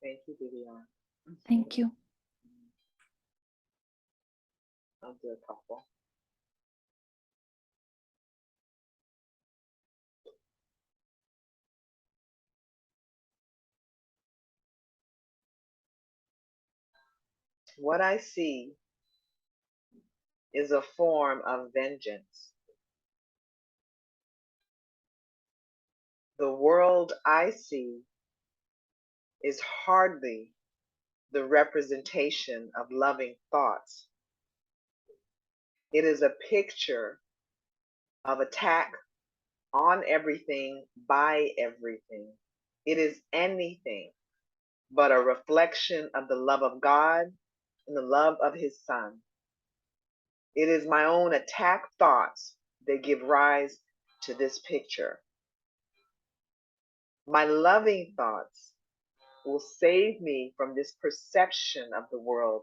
Thank you, Vivian. Thank you. I'll do a couple. What I see is a form of vengeance. The world I see is hardly the representation of loving thoughts. It is a picture of attack on everything by everything. It is anything but a reflection of the love of God and the love of His Son. It is my own attack thoughts that give rise to this picture. My loving thoughts will save me from this perception of the world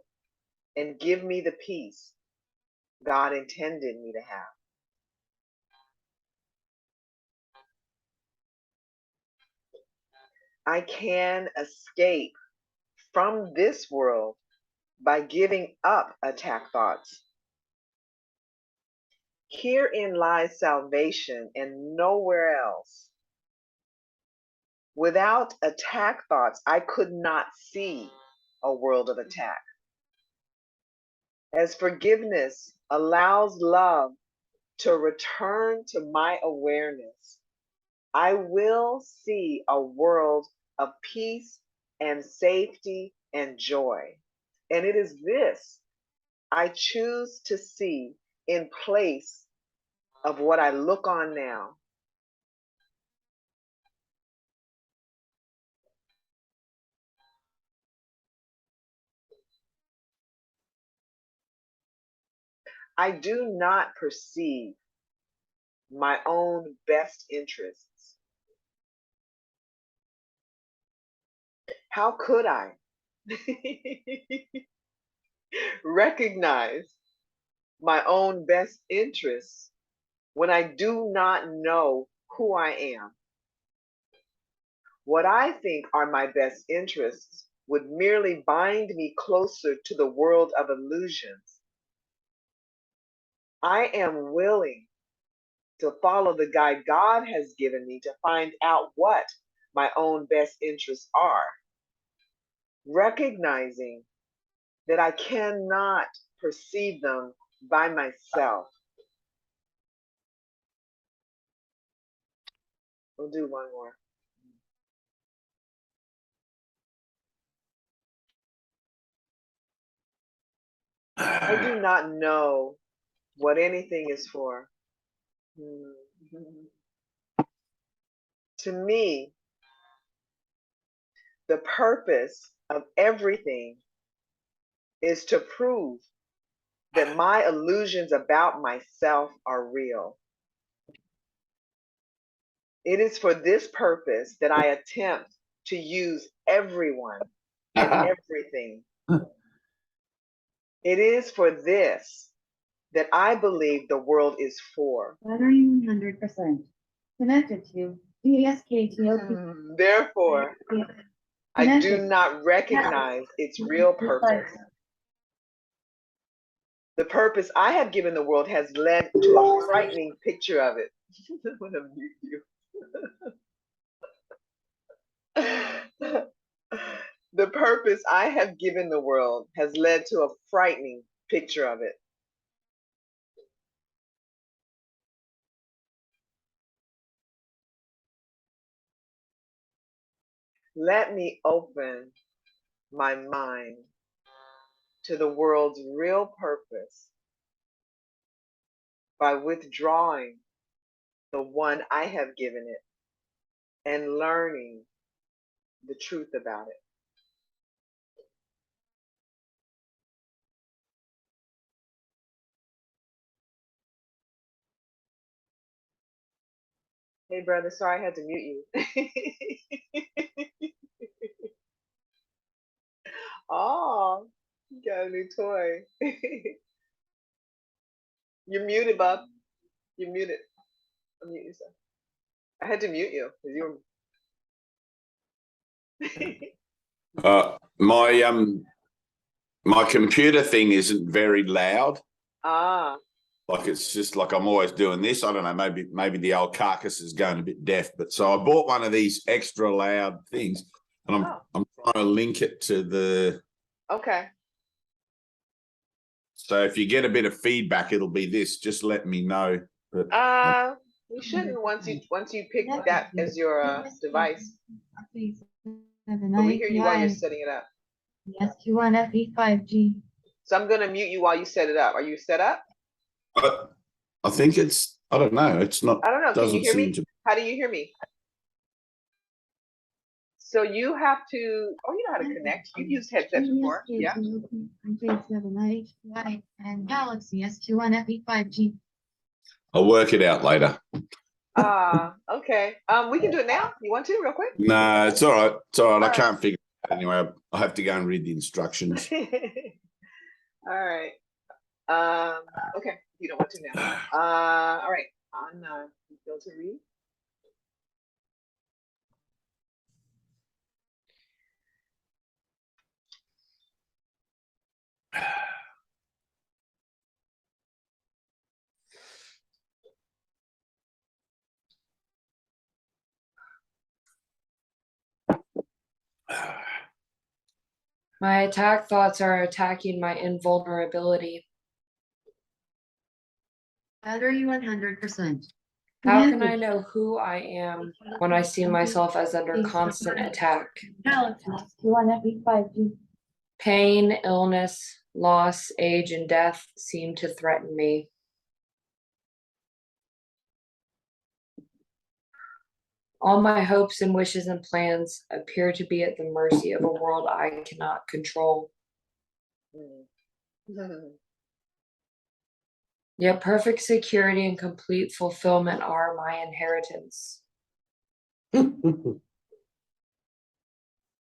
and give me the peace God intended me to have. I can escape from this world by giving up attack thoughts. Herein lies salvation and nowhere else. Without attack thoughts, I could not see a world of attack. As forgiveness allows love to return to my awareness, I will see a world of peace and safety and joy. And it is this I choose to see in place of what I look on now. I do not perceive my own best interests. How could I recognize my own best interests when I do not know who I am? What I think are my best interests would merely bind me closer to the world of illusions. I am willing to follow the guide God has given me to find out what my own best interests are, recognizing that I cannot perceive them by myself. We'll do one more. I do not know what anything is for. To me, the purpose of everything is to prove that my illusions about myself are real. It is for this purpose that I attempt to use everyone and everything. It is for this that I believe the world is for. Battery 100%. Connected to VSK Therefore, I do not recognize its real purpose. The purpose I have given the world has led to a frightening picture of it. I'm going to mute you. The purpose I have given the world has led to a frightening picture of it. Let me open my mind to the world's real purpose by withdrawing the one I have given it and learning the truth about it. Hey, brother, sorry I had to mute you. Oh, you got a new toy. You're muted, Bob. You're muted. Unmute yourself. I had to mute you because you were. My computer thing isn't very loud. Ah. Like it's just like I'm always doing this. I don't know, maybe the old carcass is going a bit deaf. But so I bought one of these extra loud things, and I'm trying to link it to the. Okay. So if you get a bit of feedback, it'll be this. Just let me know. But you shouldn't once you pick that as your device. But we hear you while you're setting it up. Yes, Q1 FE5G. So I'm gonna mute you while you set it up. Are you set up? I think it's. I don't know. It's not. I don't know. Can you hear me? To... How do you hear me? So you have to. Oh, you know how to connect. You've used headsets before, yeah. And Galaxy S21 FE5G. I'll work it out later. Okay. We can do it now. You want to, real quick? No, it's all right. It's all right. I can't figure it out anyway. I have to go and read the instructions. All right. Okay. You don't want to now. All right. On go to read. My attack thoughts are attacking my invulnerability. Battery 100%. How can I know who I am when I see myself as under constant attack? Galaxy S21 FE5G. Pain, illness, loss, age, and death seem to threaten me. All my hopes and wishes and plans appear to be at the mercy of a world I cannot control. Yet perfect security and complete fulfillment are my inheritance.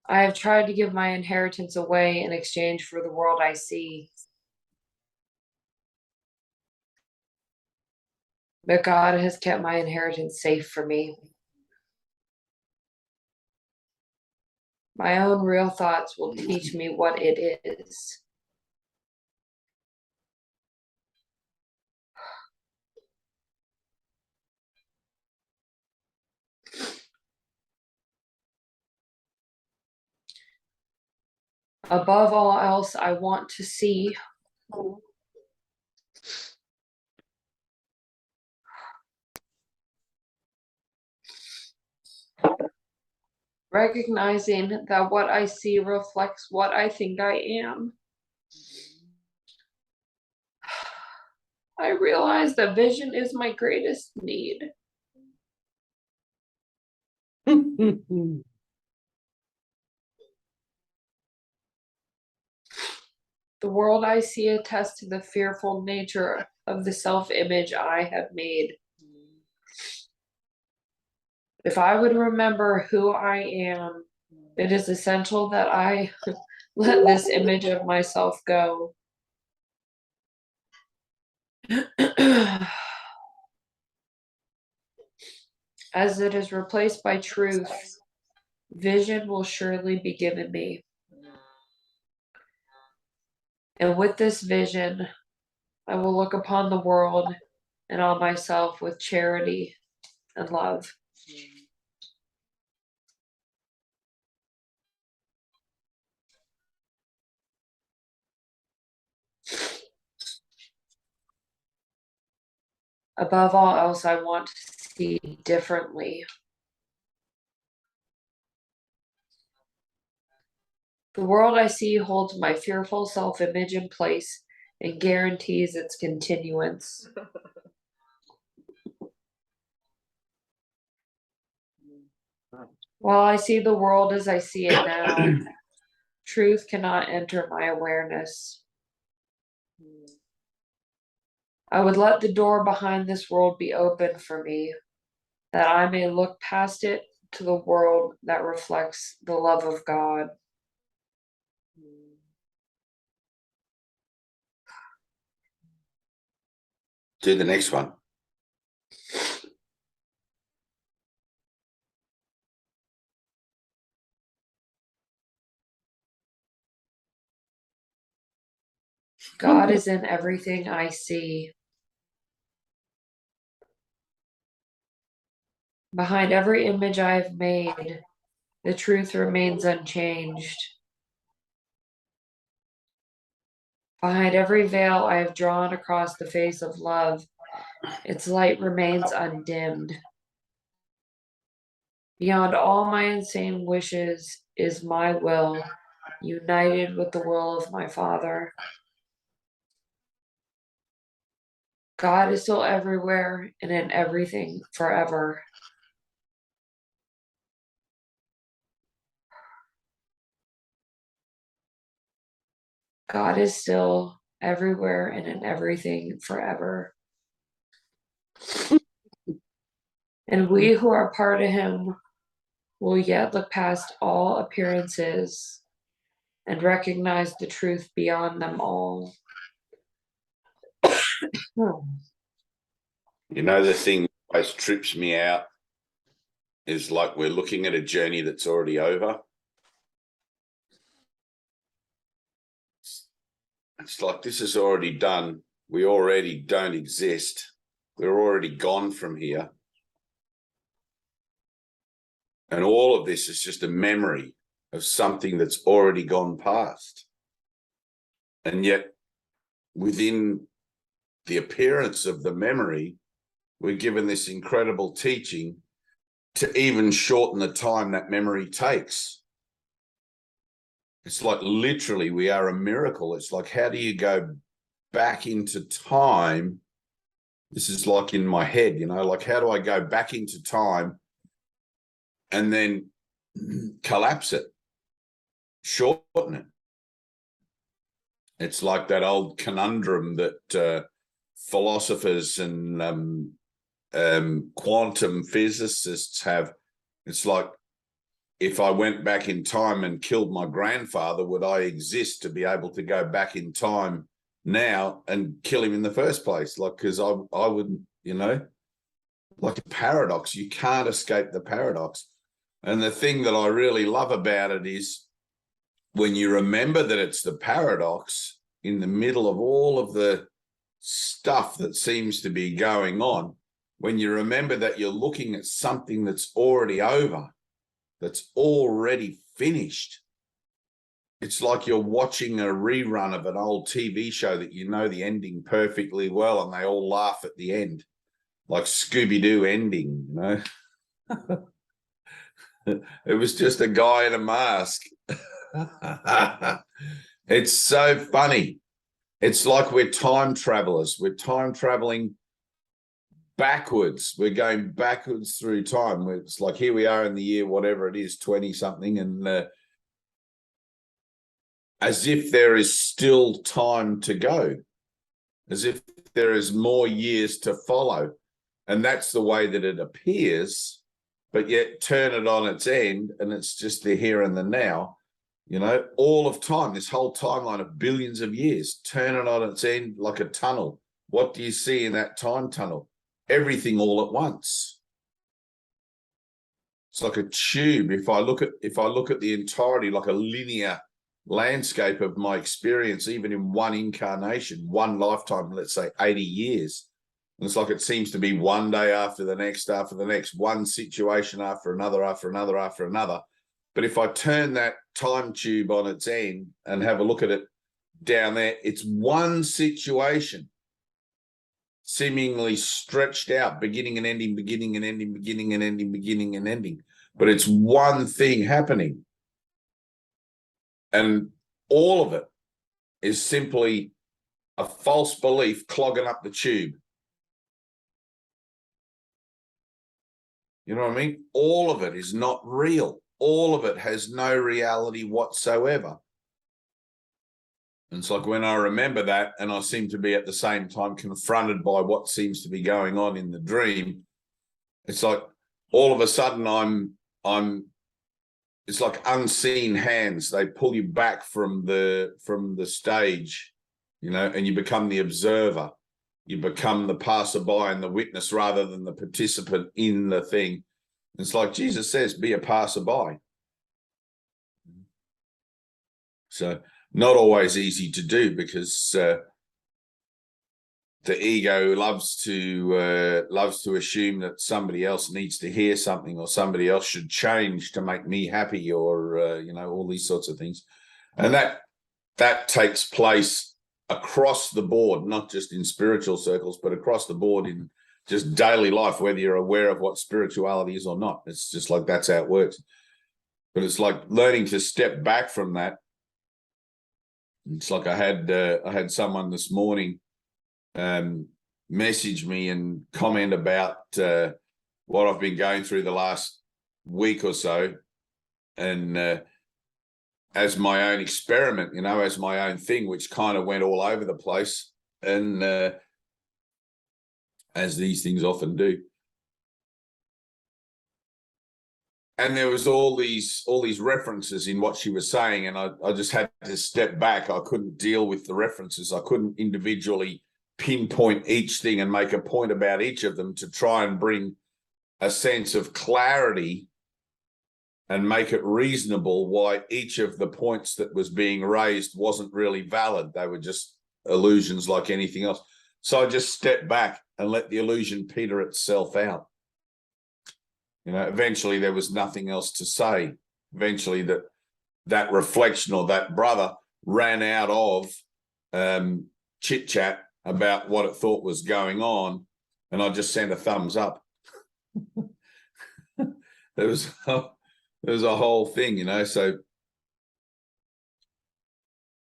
I have tried to give my inheritance away in exchange for the world I see. But God has kept my inheritance safe for me. My own real thoughts will teach me what it is. Above all else, I want to see recognizing that what I see reflects what I think I am. I realize that vision is my greatest need. The world I see attests to the fearful nature of the self-image I have made. If I would remember who I am, it is essential that I let this image of myself go. As it is replaced by truth, vision will surely be given me. And with this vision, I will look upon the world and on myself with charity and love. Above all else, I want to see differently. The world I see holds my fearful self-image in place and guarantees its continuance. While I see the world as I see it now, truth cannot enter my awareness. I would let the door behind this world be open for me, that I may look past it to the world that reflects the love of God. Do the next one. God is in everything I see. Behind every image I have made, the truth remains unchanged. Behind every veil I have drawn across the face of love, its light remains undimmed. Beyond all my insane wishes is my will, united with the will of my Father. God is still everywhere and in everything forever. God is still everywhere and in everything forever. And we who are part of him will yet look past all appearances and recognize the truth beyond them all. You know, the thing that always trips me out is like we're looking at a journey that's already over. It's like this is already done. We already don't exist. We're already gone from here. And all of this is just a memory of something that's already gone past. And yet, within the appearance of the memory, we're given this incredible teaching to even shorten the time that memory takes. It's like literally we are a miracle. It's like, how do you go back into time? This is like in my head, you know, like how do I go back into time and then collapse it, shorten it? It's like that old conundrum that philosophers and quantum physicists have. It's like, if I went back in time and killed my grandfather, would I exist to be able to go back in time now and kill him in the first place? Like, because I wouldn't, you know, like a paradox. You can't escape the paradox. And the thing that I really love about it is when you remember that it's the paradox in the middle of all of the stuff that seems to be going on, when you remember that you're looking at something that's already over, that's already finished. It's like you're watching a rerun of an old TV show that you know the ending perfectly well, and they all laugh at the end, like Scooby-Doo ending, you know? It was just a guy in a mask. It's so funny. It's like we're time travelers. We're time traveling backwards. We're going backwards through time. It's like here we are in the year, whatever it is, 20 something. And as if there is still time to go, as if there is more years to follow. And that's the way that it appears, but yet turn it on its end and it's just the here and the now. You know, all of time, this whole timeline of billions of years, turn it on its end like a tunnel. What do you see in that time tunnel? Everything all at once. It's like a tube. If I look at the entirety, like a linear landscape of my experience, even in one incarnation, one lifetime, let's say 80 years. And it's like it seems to be one day after the next, one situation after another, after another, after another. But if I turn that time tube on its end and have a look at it down there, it's one situation seemingly stretched out, beginning and ending, beginning and ending, beginning and ending, beginning and ending. But it's one thing happening. And all of it is simply a false belief clogging up the tube. You know what I mean? All of it is not real. All of it has no reality whatsoever. And it's like when I remember that and I seem to be at the same time confronted by what seems to be going on in the dream, it's like all of a sudden it's like unseen hands. They pull you back from the stage, you know, and you become the observer. You become the passerby and the witness rather than the participant in the thing. It's like Jesus says, be a passerby. So not always easy to do, because the ego loves to assume that somebody else needs to hear something, or somebody else should change to make me happy, or you know, all these sorts of things. And that takes place across the board, not just in spiritual circles, but across the board in just daily life, whether you're aware of what spirituality is or not. It's just like, that's how it works. But it's like learning to step back from that. It's like I had someone this morning message me and comment about what I've been going through the last week or so, and as my own experiment, you know, as my own thing, which kind of went all over the place, and as these things often do. And there was all these references in what she was saying, and I just had to step back. I couldn't deal with the references. I couldn't individually pinpoint each thing and make a point about each of them to try and bring a sense of clarity and make it reasonable why each of the points that was being raised wasn't really valid. They were just illusions like anything else. So I just stepped back and let the illusion peter itself out. You know, eventually there was nothing else to say. Eventually that reflection, or that brother, ran out of chit chat about what it thought was going on, and I just sent a thumbs up. There was a whole thing, you know. So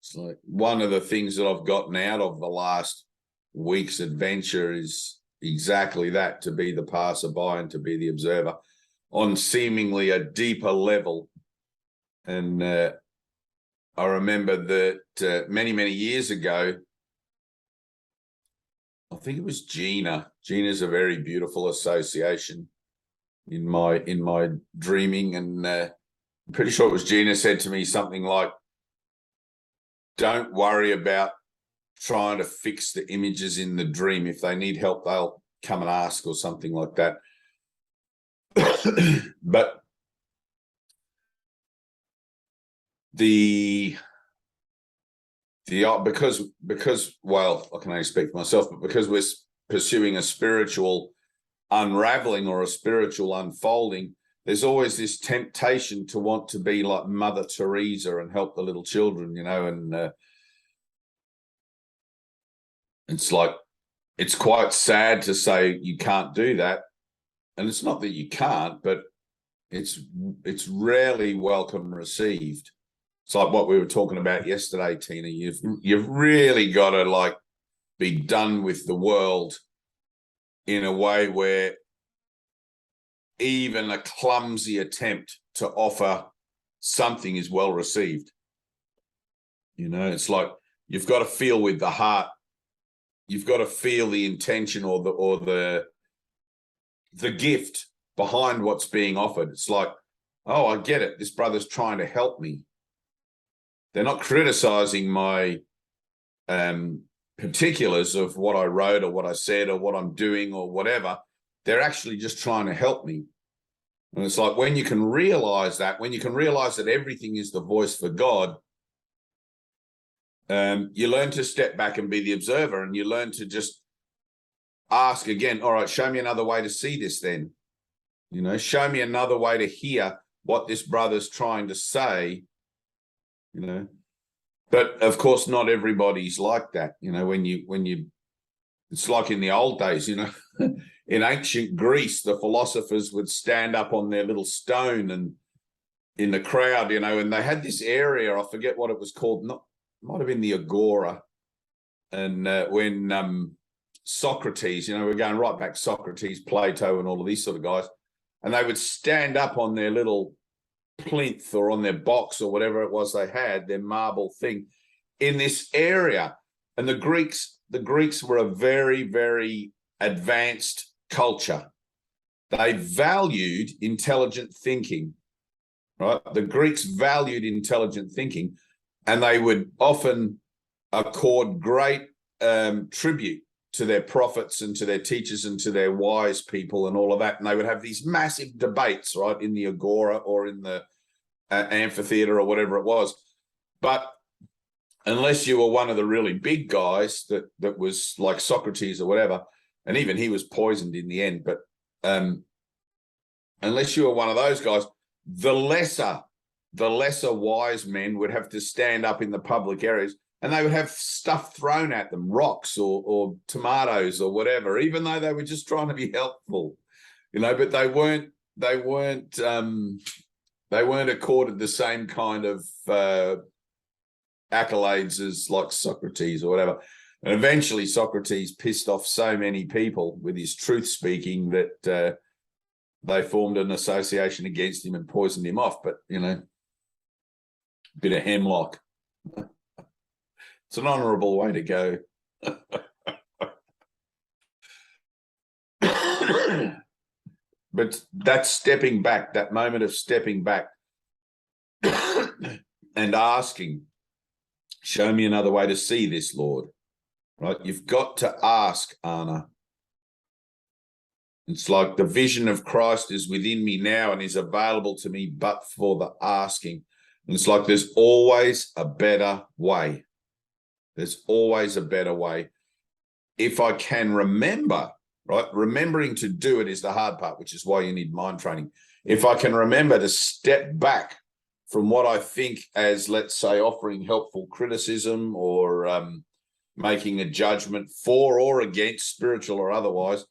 it's like, one of the things that I've gotten out of the last week's adventure is exactly that, to be the passerby and to be the observer on seemingly a deeper level. And I remember that many years ago, I think it was Gina. Gina's a very beautiful association in my dreaming, and I'm pretty sure it was Gina said to me something like, "Don't worry about trying to fix the images in the dream. If they need help, they'll come and ask," or something like that. But because, well, I can only speak for myself, but because we're pursuing a spiritual unraveling or a spiritual unfolding, there's always this temptation to want to be like Mother Teresa and help the little children, you know. And it's like, it's quite sad to say you can't do that. And it's not that you can't, but it's rarely welcome received. It's like what we were talking about yesterday, Tina. You've really got to like be done with the world in a way where even a clumsy attempt to offer something is well received. You know, it's like you've got to feel with the heart. You've got to feel the intention or the gift behind what's being offered. It's like, oh, I get it. This brother's trying to help me. They're not criticizing my particulars of what I wrote or what I said or what I'm doing or whatever. They're actually just trying to help me. And it's like, when you can realize that, when you can realize that everything is the voice for God, you learn to step back and be the observer, and you learn to just ask again, all right, show me another way to see this then. You know, show me another way to hear what this brother's trying to say, you know. But of course, not everybody's like that. You know, when you, it's like in the old days, you know, in ancient Greece, the philosophers would stand up on their little stone and in the crowd, you know, and they had this area, I forget what it was called, might have been the Agora. And when Socrates, you know, we're going right back, Socrates, Plato, and all of these sort of guys, and they would stand up on their little plinth or on their box or whatever it was they had, their marble thing, in this area. And the Greeks were a very, very advanced culture. They valued intelligent thinking, right? The Greeks valued intelligent thinking, and they would often accord great tribute to their prophets and to their teachers and to their wise people and all of that. And they would have these massive debates, right, in the Agora or in the amphitheater or whatever it was. But unless you were one of the really big guys that was like Socrates or whatever, and even he was poisoned in the end, but unless you were one of those guys, the lesser wise men would have to stand up in the public areas, and they would have stuff thrown at them, rocks or tomatoes or whatever, even though they were just trying to be helpful, but they weren't accorded the same kind of accolades as like Socrates or whatever. And eventually Socrates pissed off so many people with his truth speaking that they formed an association against him and poisoned him off. But, a bit of hemlock. It's an honourable way to go. But that's stepping back, that moment of stepping back and asking, show me another way to see this, Lord. Right? You've got to ask, Anna. It's like the vision of Christ is within me now and is available to me but for the asking. And it's like there's always a better way. There's always a better way. If I can remember, right? Remembering to do it is the hard part, which is why you need mind training. If I can remember to step back from what I think as, let's say, offering helpful criticism or making a judgment for or against, spiritual or otherwise,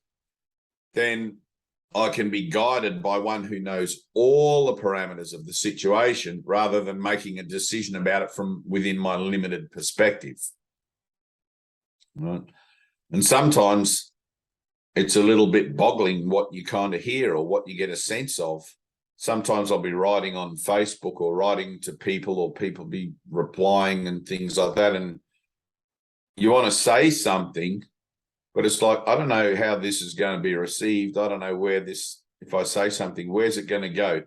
then I can be guided by one who knows all the parameters of the situation rather than making a decision about it from within my limited perspective. Right? And sometimes it's a little bit boggling what you kind of hear or what you get a sense of. Sometimes I'll be writing on Facebook or writing to people or people be replying and things like that. And you want to say something, but it's like, I don't know how this is going to be received. I don't know where this, if I say something, where's it going to go?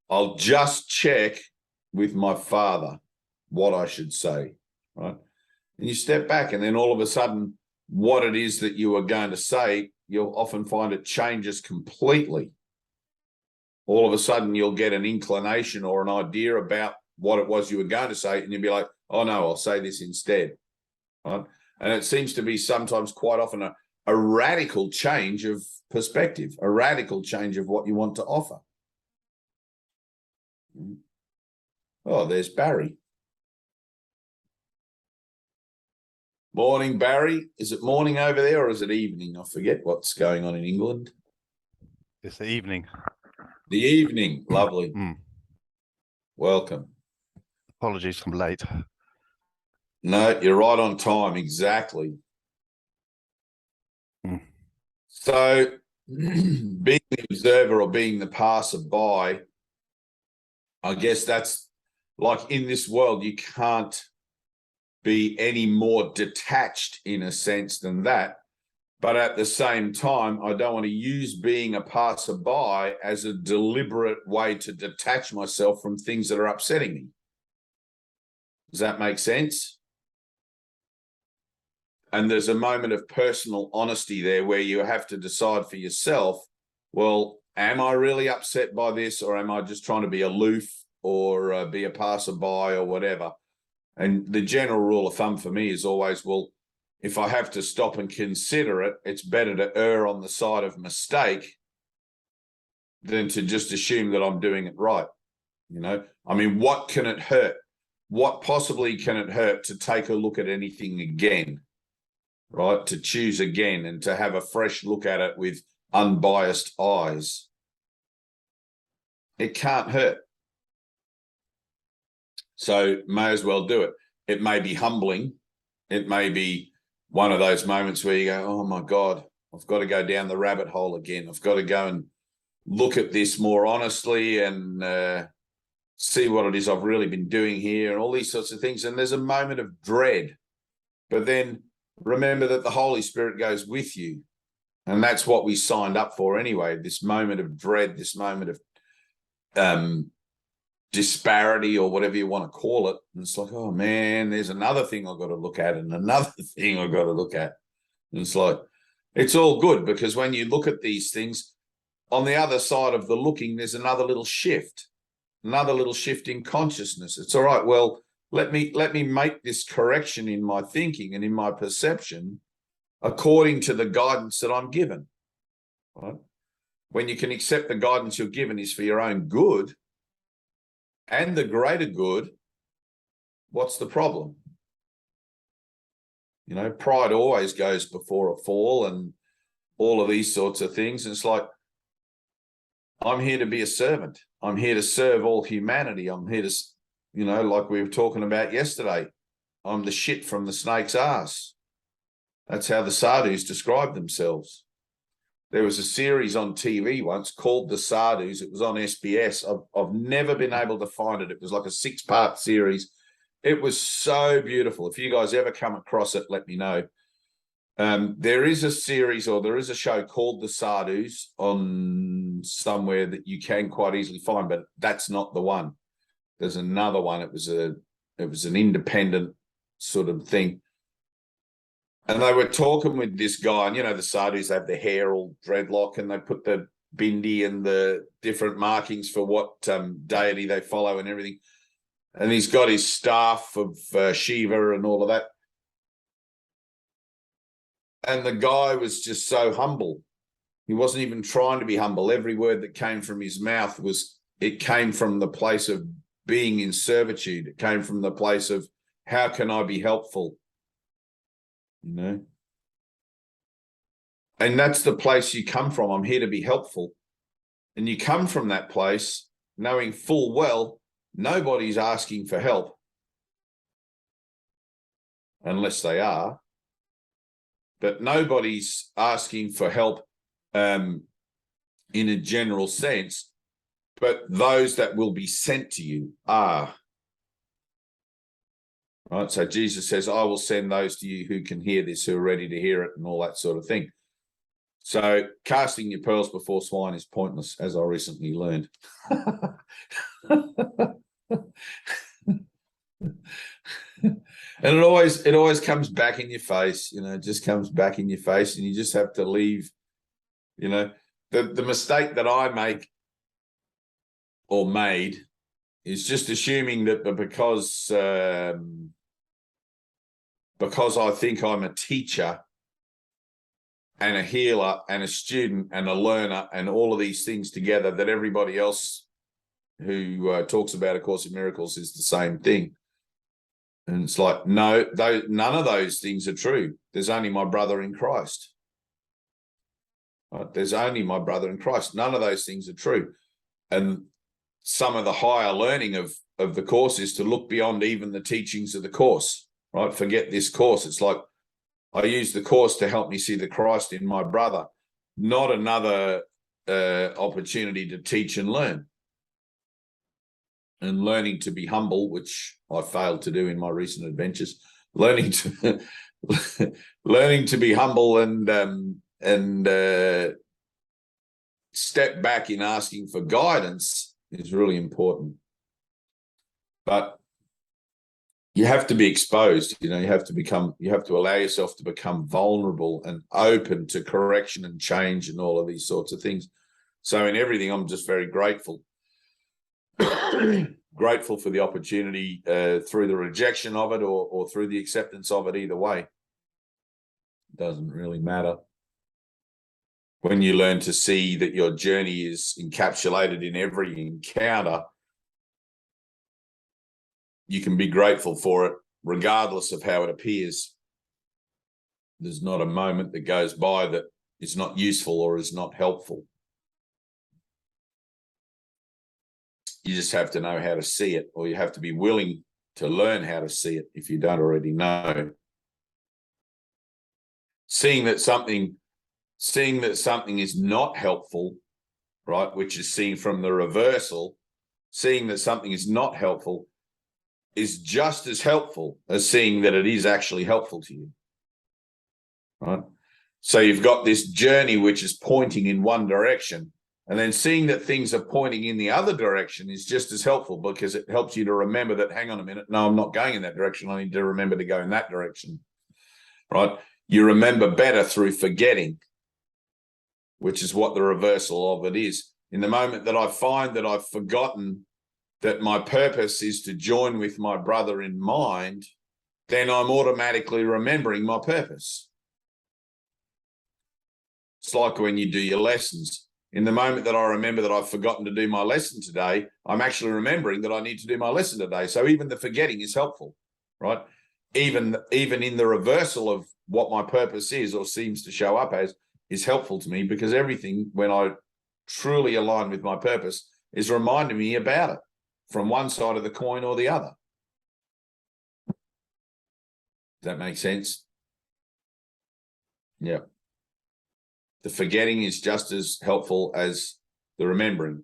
I'll just check with my Father what I should say, right? And you step back and then all of a sudden, what it is that you are going to say, you'll often find it changes completely. All of a sudden, you'll get an inclination or an idea about what it was you were going to say, and you'll be like, oh, no, I'll say this instead. Right? And it seems to be sometimes quite often a radical change of perspective, a radical change of what you want to offer. Oh, there's Barry. Morning, Barry. Is it morning over there or is it evening? I forget what's going on in England. It's the evening. The evening. Lovely. Welcome. Apologies, I'm late. No, you're right on time. Exactly. So being the observer or being the passerby, I guess that's like in this world, you can't be any more detached in a sense than that. But at the same time, I don't want to use being a passerby as a deliberate way to detach myself from things that are upsetting me. Does that make sense? And there's a moment of personal honesty there where you have to decide for yourself, well, am I really upset by this, or am I just trying to be aloof or be a passerby or whatever? And the general rule of thumb for me is always, well, if I have to stop and consider it, it's better to err on the side of mistake than to just assume that I'm doing it right. I mean, what can it hurt? What possibly can it hurt to take a look at anything again, right? To choose again and to have a fresh look at it with unbiased eyes. It can't hurt. So may as well do it. It may be humbling. It may be one of those moments where you go, oh my God, I've got to go down the rabbit hole again. I've got to go and look at this more honestly and see what it is I've really been doing here and all these sorts of things. And there's a moment of dread, but then remember that the Holy Spirit goes with you. And that's what we signed up for anyway, this moment of dread, this moment of disparity or whatever you want to call it. And it's like, oh man, there's another thing I've got to look at and another thing I've got to look at. And it's like, it's all good because when you look at these things, on the other side of the looking, there's another little shift in consciousness. It's all right. Well, Let me make this correction in my thinking and in my perception according to the guidance that I'm given. Right? When you can accept the guidance you're given is for your own good and the greater good, what's the problem? You know, pride always goes before a fall and all of these sorts of things. And it's like, I'm here to be a servant. I'm here to serve all humanity. I'm here to, you know, like we were talking about yesterday, I'm the shit from the snake's ass. That's how the sadhus describe themselves. There was a series on TV once called The Sadhus. It was on SBS. I've never been able to find it. It was like a 6-part series. It was so beautiful. If you guys ever come across it, let me know. There is a series, or there is a show called The Sadhus on somewhere that you can quite easily find, but that's not the one. There's another one. It was an independent sort of thing. And they were talking with this guy, and you know, the sadhus have the hair all dreadlock, and they put the bindi and the different markings for what deity they follow and everything. And he's got his staff of Shiva and all of that. And the guy was just so humble. He wasn't even trying to be humble. Every word that came from his mouth it came from the place of being in servitude. It came from the place of, how can I be helpful? You know? And that's the place you come from. I'm here to be helpful. And you come from that place knowing full well nobody's asking for help unless they are. But nobody's asking for help in a general sense, but those that will be sent to you are. Right, so Jesus says, I will send those to you who can hear this, who are ready to hear it, and all that sort of thing. So casting your pearls before swine is pointless, as I recently learned. And it always comes back in your face, you know, it just comes back in your face, and you just have to leave, you know. The mistake that I make or made is just assuming that because I think I'm a teacher and a healer and a student and a learner and all of these things together, that everybody else who talks about A Course in Miracles is the same thing. And it's like, no, none of those things are true. There's only my brother in Christ. Right? There's only my brother in Christ. None of those things are true. And some of the higher learning of the Course is to look beyond even the teachings of the Course. Right? Forget this Course. It's like, I use the Course to help me see the Christ in my brother, not another opportunity to teach and learn. And learning to be humble, which I failed to do in my recent adventures. Learning to be humble and step back in asking for guidance is really important. But you have to be exposed, you know, you have to allow yourself to become vulnerable and open to correction and change and all of these sorts of things. So in everything, I'm just very grateful. Grateful for the opportunity through the rejection of it or through the acceptance of it. Either way, it doesn't really matter. When you learn to see that your journey is encapsulated in every encounter, you can be grateful for it regardless of how it appears. There's not a moment that goes by that is not useful or is not helpful. You just have to know how to see it, or you have to be willing to learn how to see it if you don't already know. Seeing that something is not helpful, right, which is seen from the reversal, seeing that something is not helpful is just as helpful as seeing that it is actually helpful to you, right? So you've got this journey which is pointing in one direction, and then seeing that things are pointing in the other direction is just as helpful, because it helps you to remember that, hang on a minute, no, I'm not going in that direction. I need to remember to go in that direction, right? You remember better through forgetting, which is what the reversal of it is. In the moment that I find that I've forgotten that my purpose is to join with my brother in mind, then I'm automatically remembering my purpose. It's like when you do your lessons. In the moment that I remember that I've forgotten to do my lesson today, I'm actually remembering that I need to do my lesson today. So even the forgetting is helpful, right? Even in the reversal of what my purpose is or seems to show up as is helpful to me, because everything, when I truly align with my purpose, is reminding me about it from one side of the coin or the other. Does that make sense? Yeah. The forgetting is just as helpful as the remembering.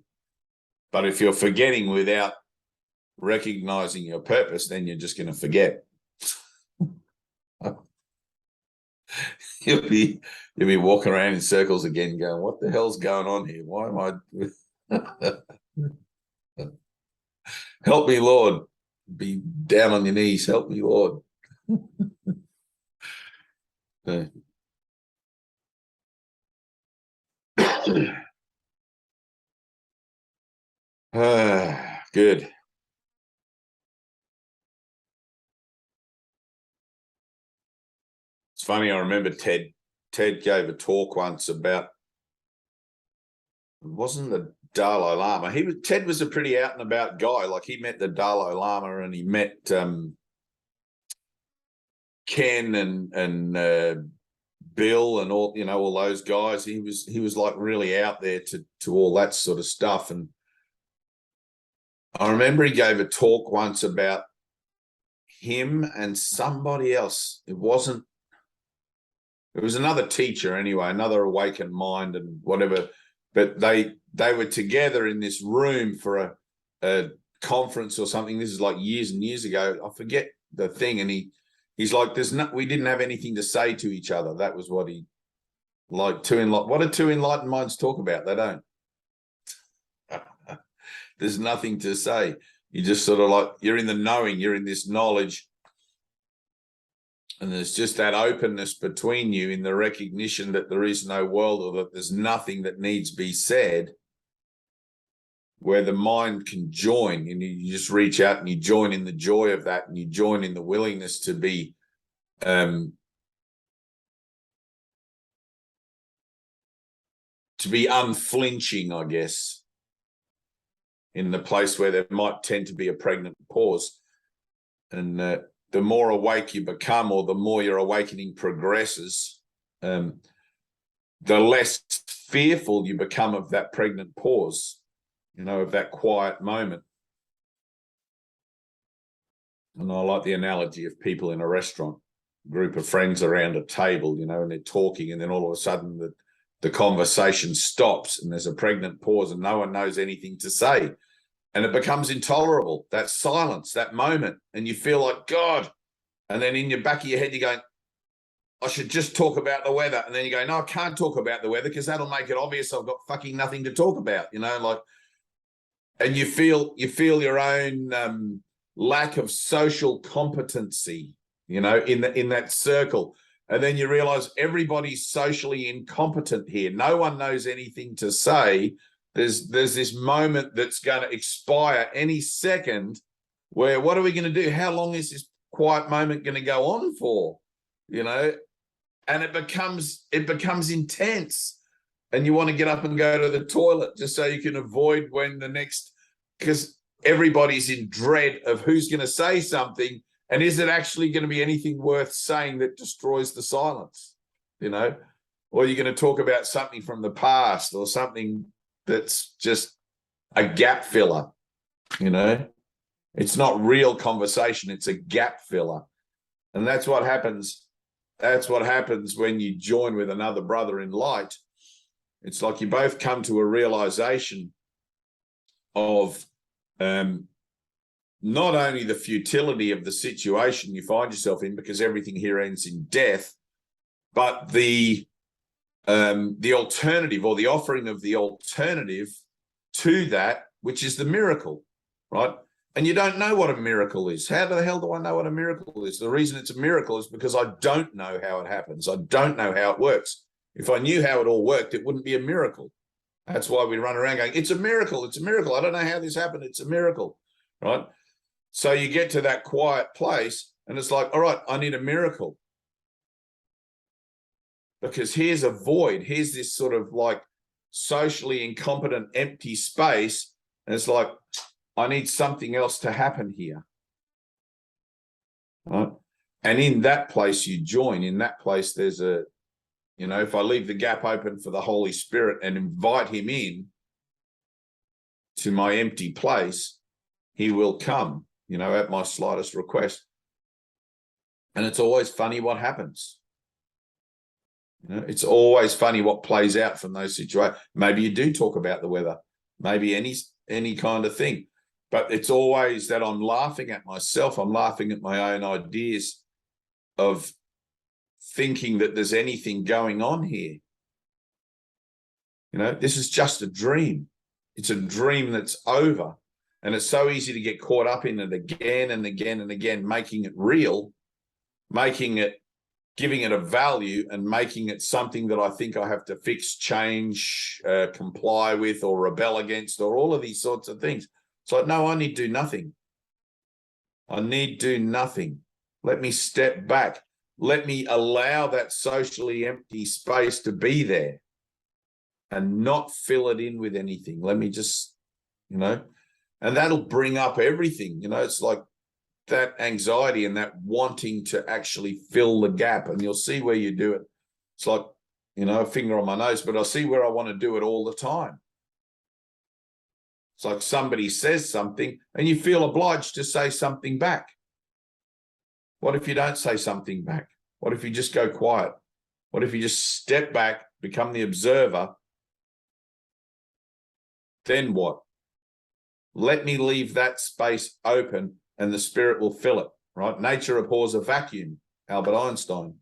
But if you're forgetting without recognizing your purpose, then you're just going to forget. You'll be walking around in circles again going, what the hell's going on here? Why am I help me, Lord? Be down on your knees, help me, Lord. Good. It's funny, I remember Ted gave a talk once about, it wasn't the Dalai Lama. Ted was a pretty out and about guy. Like, he met the Dalai Lama and he met Ken and Bill and all, all those guys. He was like really out there to all that sort of stuff. And I remember he gave a talk once about him and somebody else. It was another teacher anyway, another awakened mind and whatever. But they were together in this room for a conference or something. This is like years and years ago. I forget the thing. And he's like, we didn't have anything to say to each other. That was what he like. What do two enlightened minds talk about? They don't. There's nothing to say. You just sort of like, you're in the knowing, you're in this knowledge. And there's just that openness between you in the recognition that there is no world, or that there's nothing that needs to be said, where the mind can join, and you just reach out and you join in the joy of that, and you join in the willingness to be unflinching, I guess, in the place where there might tend to be a pregnant pause. And the more awake you become, or the more your awakening progresses, the less fearful you become of that pregnant pause, of that quiet moment. And I like the analogy of people in a restaurant, a group of friends around a table, and they're talking, and then all of a sudden the conversation stops and there's a pregnant pause and no one knows anything to say. And it becomes intolerable, that silence, that moment. And you feel like, God. And then in your back of your head, you're going, I should just talk about the weather. And then you go, no, I can't talk about the weather because that'll make it obvious I've got fucking nothing to talk about, and you feel your own lack of social competency, in that circle. And then you realize everybody's socially incompetent here. No one knows anything to say. There's this moment that's going to expire any second where, what are we going to do? How long is this quiet moment going to go on for? And it becomes intense, and you want to get up and go to the toilet just so you can avoid when the next, because everybody's in dread of who's going to say something, and is it actually going to be anything worth saying that destroys the silence, or you're going to talk about something from the past or something that's just a gap filler, It's not real conversation, it's a gap filler. And that's what happens. That's what happens when you join with another brother in light. It's like you both come to a realization of not only the futility of the situation you find yourself in, because everything here ends in death, but the alternative, or the offering of the alternative to that, which is the miracle, right? And you don't know what a miracle is. How the hell do I know what a miracle is? The reason it's a miracle is because I don't know how it happens. I don't know how it works. If I knew how it all worked, it wouldn't be a miracle. That's why we run around going, it's a miracle, it's a miracle. I don't know how this happened, it's a miracle. right? So you get to that quiet place and it's like, all right, I need a miracle. Because here's a void. Here's this sort of like socially incompetent, empty space. And it's like, I need something else to happen here. Right? And in that place you join. In that place there's a, you know, if I leave the gap open for the Holy Spirit and invite him in to my empty place, he will come, you know, at my slightest request. And it's always funny what happens. You know, it's always funny what plays out from those situations. Maybe you do talk about the weather, maybe any kind of thing, but it's always that I'm laughing at myself. I'm laughing at my own ideas of thinking that there's anything going on here. You know, this is just a dream. It's a dream that's over. And it's so easy to get caught up in it again and again and again, making it real, making it, giving it a value and making it something that I think I have to fix, change, comply with, or rebel against, or all of these sorts of things. It's like, no, I need to do nothing. I need to do nothing. Let me step back. Let me allow that socially empty space to be there and not fill it in with anything. Let me just, you know, and that'll bring up everything. You know, it's like that anxiety and that wanting to actually fill the gap. And you'll see where you do it. It's like, you know, a finger on my nose, but I'll see where I want to do it all the time. It's like somebody says something and you feel obliged to say something back. What if you don't say something back? What if you just go quiet? What if you just step back, become the observer? Then what? Let me leave that space open and the Spirit will fill it, right? Nature abhors a vacuum, Albert Einstein.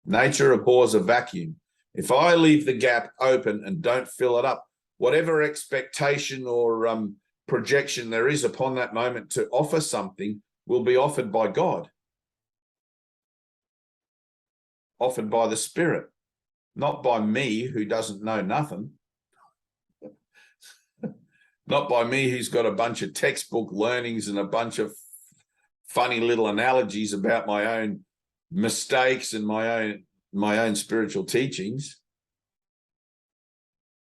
Nature abhors a vacuum. If I leave the gap open and don't fill it up, whatever expectation or projection there is upon that moment to offer something will be offered by God, offered by the Spirit, not by me who doesn't know nothing, not by me who's got a bunch of textbook learnings and a bunch of funny little analogies about my own mistakes and my own spiritual teachings.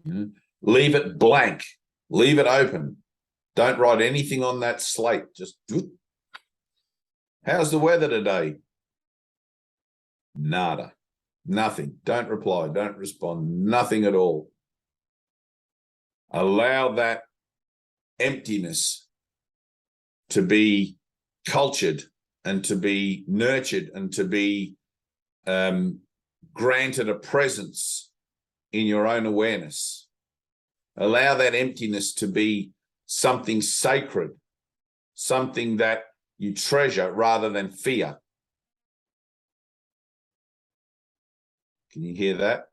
You know, leave it blank, leave it open. Don't write anything on that slate. Just, how's the weather today? Nada, nothing. Don't reply, don't respond, nothing at all. Allow that emptiness to be cultured and to be nurtured and to be granted a presence in your own awareness. Allow that emptiness to be something sacred, something that you treasure rather than fear. Can you hear that?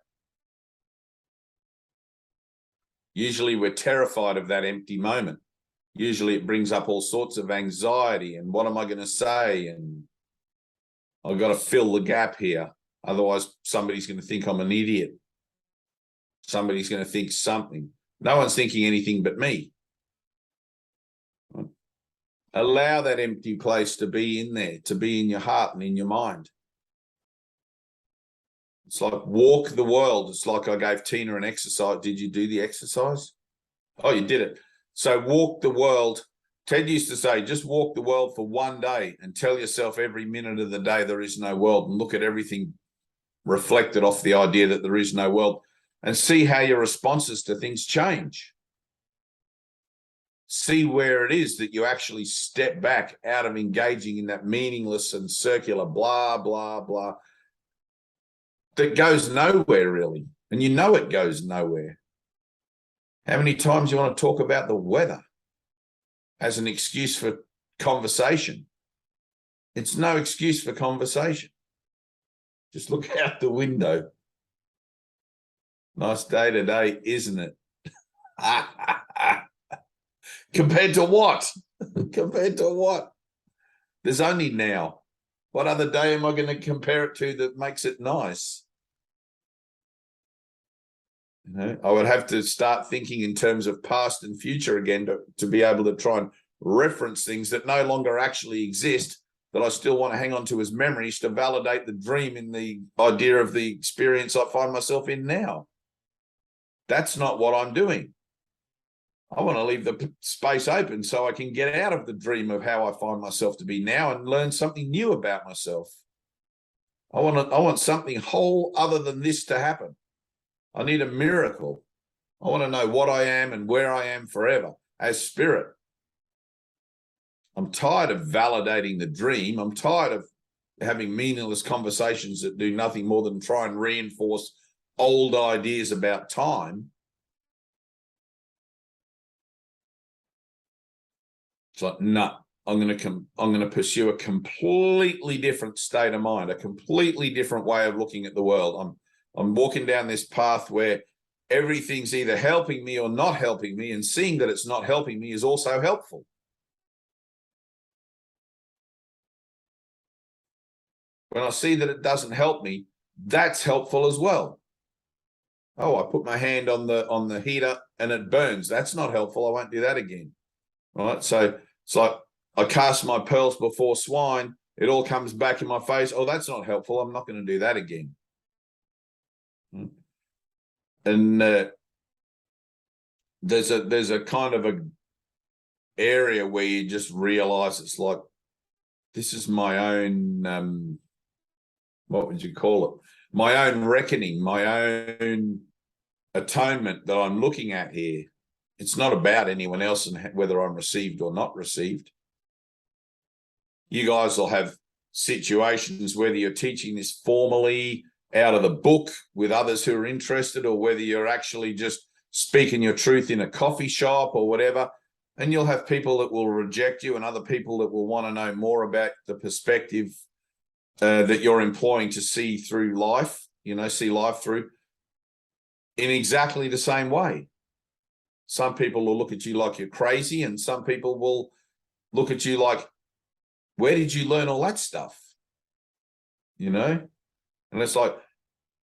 Usually we're terrified of that empty moment. Usually it brings up all sorts of anxiety and what am I going to say? And I've got to fill the gap here. Otherwise somebody's going to think I'm an idiot. Somebody's going to think something. No one's thinking anything but me. Allow that empty place to be in there, to be in your heart and in your mind. It's like walk the world. It's like I gave Tina an exercise. Did you do the exercise? Oh, you did it. So walk the world. Ted used to say, just walk the world for one day and tell yourself every minute of the day there is no world and look at everything reflected off the idea that there is no world and see how your responses to things change. See where it is that you actually step back out of engaging in that meaningless and circular blah, blah, blah that goes nowhere really. And you know it goes nowhere. How many times do you want to talk about the weather as an excuse for conversation? It's no excuse for conversation. Just look out the window. Nice day today, isn't it? Compared to what? Compared to what? There's only now. What other day am I going to compare it to that makes it nice? You know, I would have to start thinking in terms of past and future again to be able to try and reference things that no longer actually exist that I still want to hang on to as memories to validate the dream in the idea of the experience I find myself in now. That's not what I'm doing. I want to leave the space open so I can get out of the dream of how I find myself to be now and learn something new about myself. I want something whole other than this to happen. I need a miracle. I want to know what I am and where I am forever as spirit. I'm tired of validating the dream. I'm tired of having meaningless conversations that do nothing more than try and reinforce old ideas about time. It's like, no, I'm going to pursue a completely different state of mind, a completely different way of looking at the world. I'm walking down this path where everything's either helping me or not helping me, and seeing that it's not helping me is also helpful. When I see that it doesn't help me, that's helpful as well. Oh, I put my hand on the heater and it burns. That's not helpful. I won't do that again. Right? So it's like I cast my pearls before swine. It all comes back in my face. Oh, that's not helpful. I'm not going to do that again. And there's a kind of a area where you just realize it's like, this is my own, what would you call it? My own reckoning, my own atonement that I'm looking at here. It's not about anyone else and whether I'm received or not received. You guys will have situations, whether you're teaching this formally out of the book with others who are interested, or whether you're actually just speaking your truth in a coffee shop or whatever, and you'll have people that will reject you and other people that will want to know more about the perspective that you're employing to see through life, see life through in exactly the same way. Some people will look at you like you're crazy, and some people will look at you like, where did you learn all that stuff? And it's like,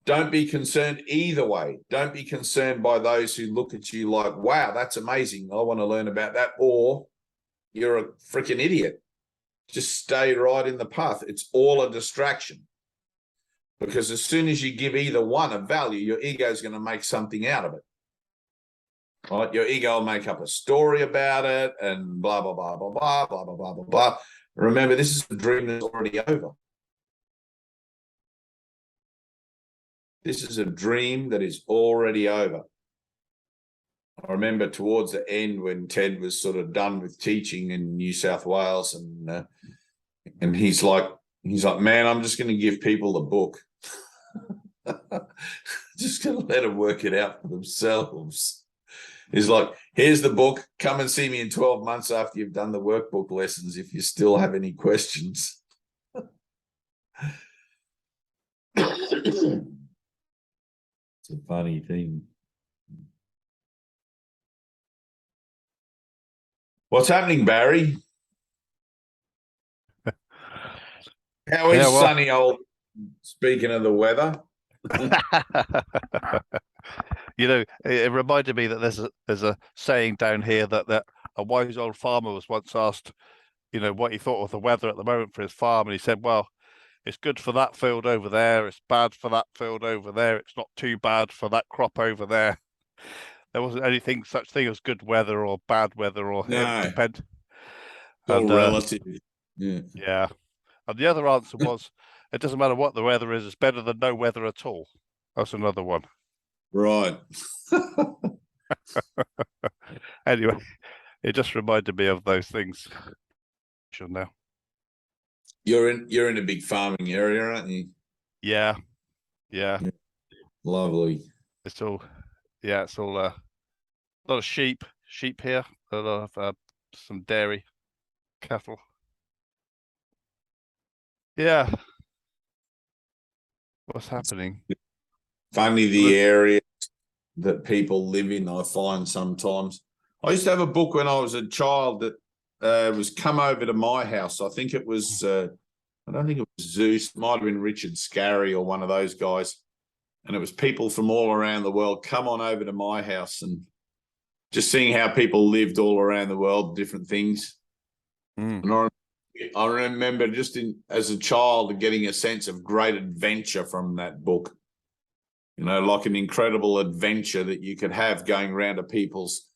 don't be concerned either way. Don't be concerned by those who look at you like, wow, that's amazing. I want to learn about that. Or you're a freaking idiot. Just stay right in the path. It's all a distraction. Because as soon as you give either one a value, your ego is going to make something out of it. Right? Your ego will make up a story about it and blah, blah, blah, blah, blah, blah, blah, blah, blah, blah. Remember, this is a dream that's already over. This is a dream that is already over. I remember towards the end when Ted was sort of done with teaching in New South Wales, and he's like, man, I'm just going to give people the book. Just going to let them work it out for themselves. He's like, here's the book. Come and see me in 12 months after you've done the workbook lessons if you still have any questions. It's a funny thing. What's happening, Barry? How is sunny old, speaking of the weather? It reminded me that there's a saying down here that a wise old farmer was once asked, what he thought of the weather at the moment for his farm, and he said, well, it's good for that field over there, it's bad for that field over there, it's not too bad for that crop over there. There wasn't anything such thing as good weather or bad weather, or no. it depend. All relative. Yeah. And the other answer was, it doesn't matter what the weather is, it's better than no weather at all. That's another one. Right. Anyway, it just reminded me of those things. Now. You're in a big farming area, aren't you? Yeah. Lovely. It's all a lot of sheep here, a lot of some dairy, cattle. Yeah. What's happening? Funny the area that people live in, I find sometimes. I used to have a book when I was a child that was come over to my house. I think it was, I don't think it was Zeus, it might have been Richard Scarry or one of those guys. And it was people from all around the world come on over to my house and just seeing how people lived all around the world, different things. Mm. And I remember just as a child getting a sense of great adventure from that book. You know, like an incredible adventure that you could have going around to people's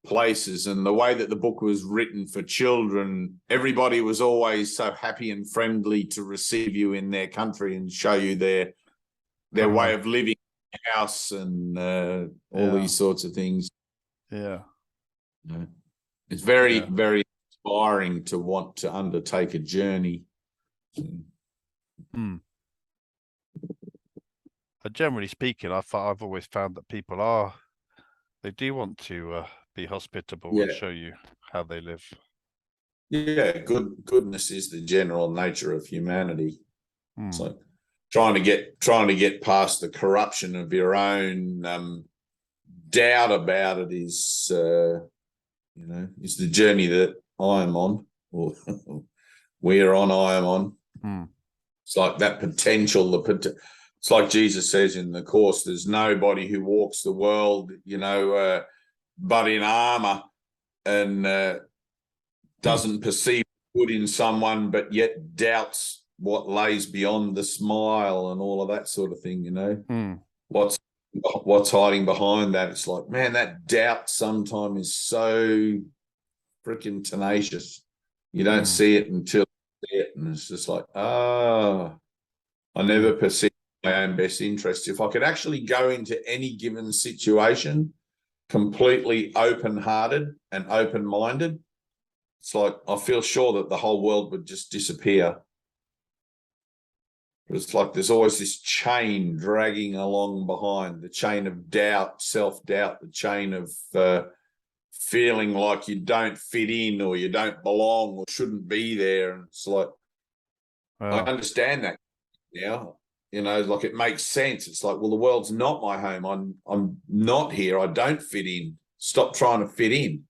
places, and the way that the book was written for children, everybody was always so happy and friendly to receive you in their country and show you their way of living, house, and all these sorts of things. Yeah. You know, it's very, very inspiring to want to undertake a journey. Generally speaking, I've always found that people they do want to be hospitable and show you how they live. Yeah, goodness is the general nature of humanity. So trying to get past the corruption of your own doubt about it is is the journey that I am on, or we're on. I am on. It's like that potential. It's like Jesus says in the Course, there's nobody who walks the world, but in armor, and doesn't perceive good in someone, but yet doubts what lays beyond the smile and all of that sort of thing. What's hiding behind that. It's like, man, that doubt sometimes is so freaking tenacious. You don't see it until you see it, and it's just like, I never perceived my own best interests. If I could actually go into any given situation completely open-hearted and open-minded, it's like I feel sure that the whole world would just disappear. It's like there's always this chain dragging along behind, the chain of doubt, self-doubt, the chain of feeling like you don't fit in or you don't belong or shouldn't be there. And it's like, I understand that now. Like it makes sense. It's like, well, the world's not my home. I'm not here. I don't fit in. Stop trying to fit in.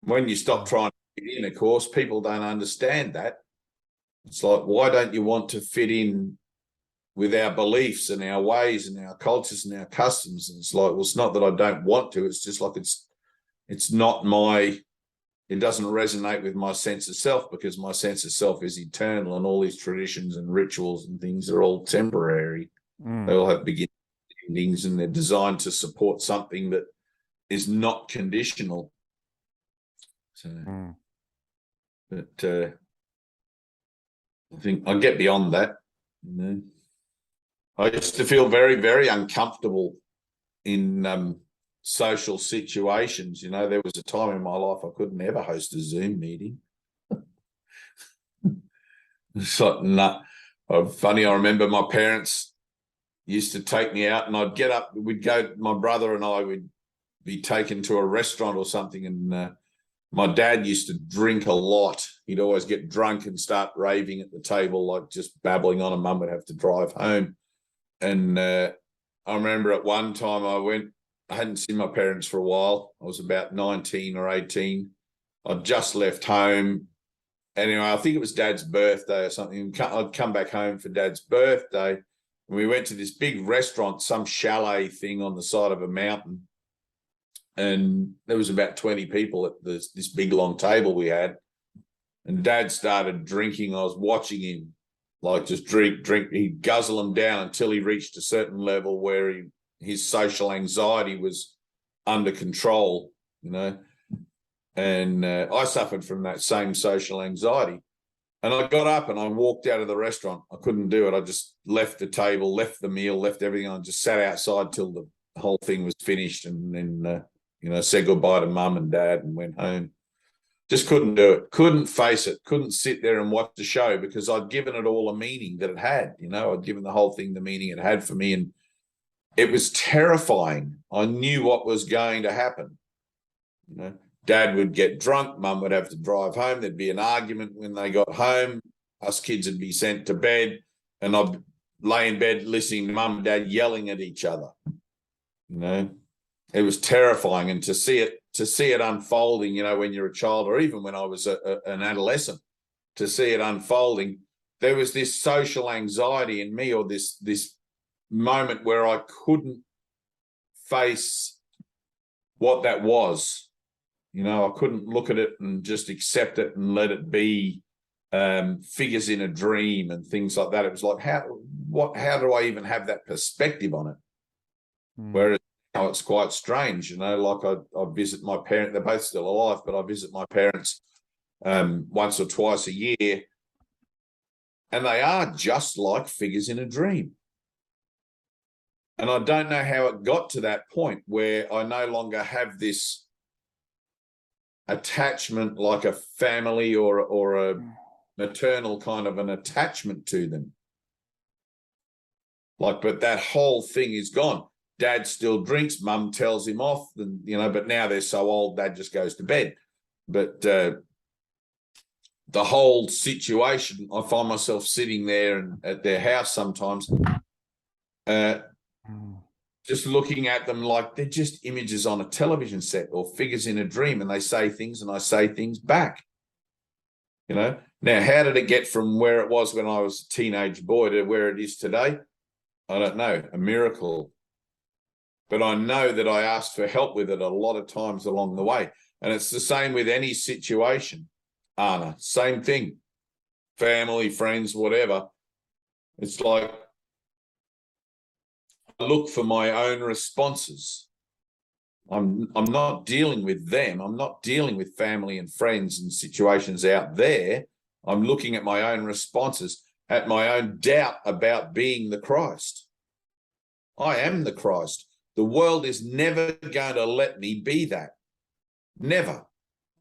When you stop trying to fit in, of course, people don't understand that. It's like, why don't you want to fit in with our beliefs and our ways and our cultures and our customs? And it's like, well, it's not that I don't want to. It's just like it's not it doesn't resonate with my sense of self, because my sense of self is eternal, and all these traditions and rituals and things are all temporary. They all have beginnings and endings, and they're designed to support something that is not conditional. So, but I think I get beyond that. I used to feel very, very uncomfortable in social situations. There was a time in my life I couldn't ever host a Zoom meeting. It's like, nah. Funny, I remember my parents used to take me out, and I'd get up, my brother and I would be taken to a restaurant or something, and my dad used to drink a lot. He'd always get drunk and start raving at the table, like just babbling on, and Mum would have to drive home. And I remember at one time I hadn't seen my parents for a while. I was about 19 or 18. I'd just left home. Anyway, I think it was Dad's birthday or something. I'd come back home for Dad's birthday, and we went to this big restaurant, some chalet thing on the side of a mountain. And there was about 20 people at this big long table we had. And Dad started drinking. I was watching him, like, just drink. He'd guzzle them down until he reached a certain level where his social anxiety was under control, And I suffered from that same social anxiety. And I got up and I walked out of the restaurant. I couldn't do it. I just left the table, left the meal, left everything. I just sat outside till the whole thing was finished, and then said goodbye to Mum and Dad and went home. Just couldn't do it. Couldn't face it. Couldn't sit there and watch the show, because I'd given it all a meaning that it had. I'd given the whole thing the meaning it had for me, and it was terrifying. I knew what was going to happen. Dad would get drunk. Mum would have to drive home. There'd be an argument when they got home. Us kids would be sent to bed, and I'd lay in bed listening to Mum and Dad yelling at each other. It was terrifying. And to see it unfolding, when you're a child, or even when I was an adolescent, to see it unfolding, there was this social anxiety in me, or this moment where I couldn't face what that was. You know, I couldn't look at it and just accept it and let it be figures in a dream and things like that. It was like, how do I even have that perspective on it? Whereas now it's quite strange, you know, like I visit my parents, they're both still alive, but I visit my parents once or twice a year, and they are just like figures in a dream. And I don't know how it got to that point where I no longer have this attachment like a family or a maternal kind of an attachment to them. Like, but that whole thing is gone. Dad still drinks, mum tells him off, and you know, but now they're so old, dad just goes to bed. But the whole situation, I find myself sitting there and at their house sometimes, just looking at them like they're just images on a television set or figures in a dream, and they say things and I say things back. You know, now how did it get from where it was when I was a teenage boy to where it is today? I don't know, a miracle. But I know that I asked for help with it a lot of times along the way. And it's the same with any situation, Anna, same thing. Family, friends, whatever. It's like I look for my own responses. I'm not dealing with them. I'm not dealing with family and friends and situations out there. I'm looking at my own responses, at my own doubt about being the Christ. I am the Christ. The world is never going to let me be that. Never.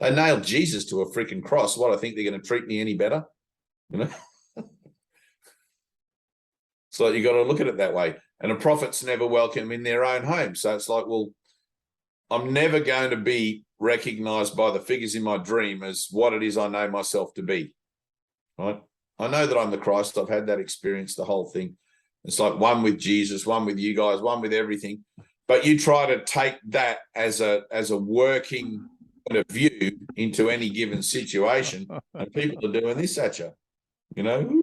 They nailed Jesus to a freaking cross. What, I think they're going to treat me any better? You know? So you got to look at it that way. And a prophet's never welcome in their own home. So it's like, well, I'm never going to be recognized by the figures in my dream as what it is I know myself to be. Right? I know that I'm the Christ. I've had that experience, the whole thing. It's like one with Jesus, one with you guys, one with everything. But you try to take that as a working point of view into any given situation, and people are doing this at you, you know.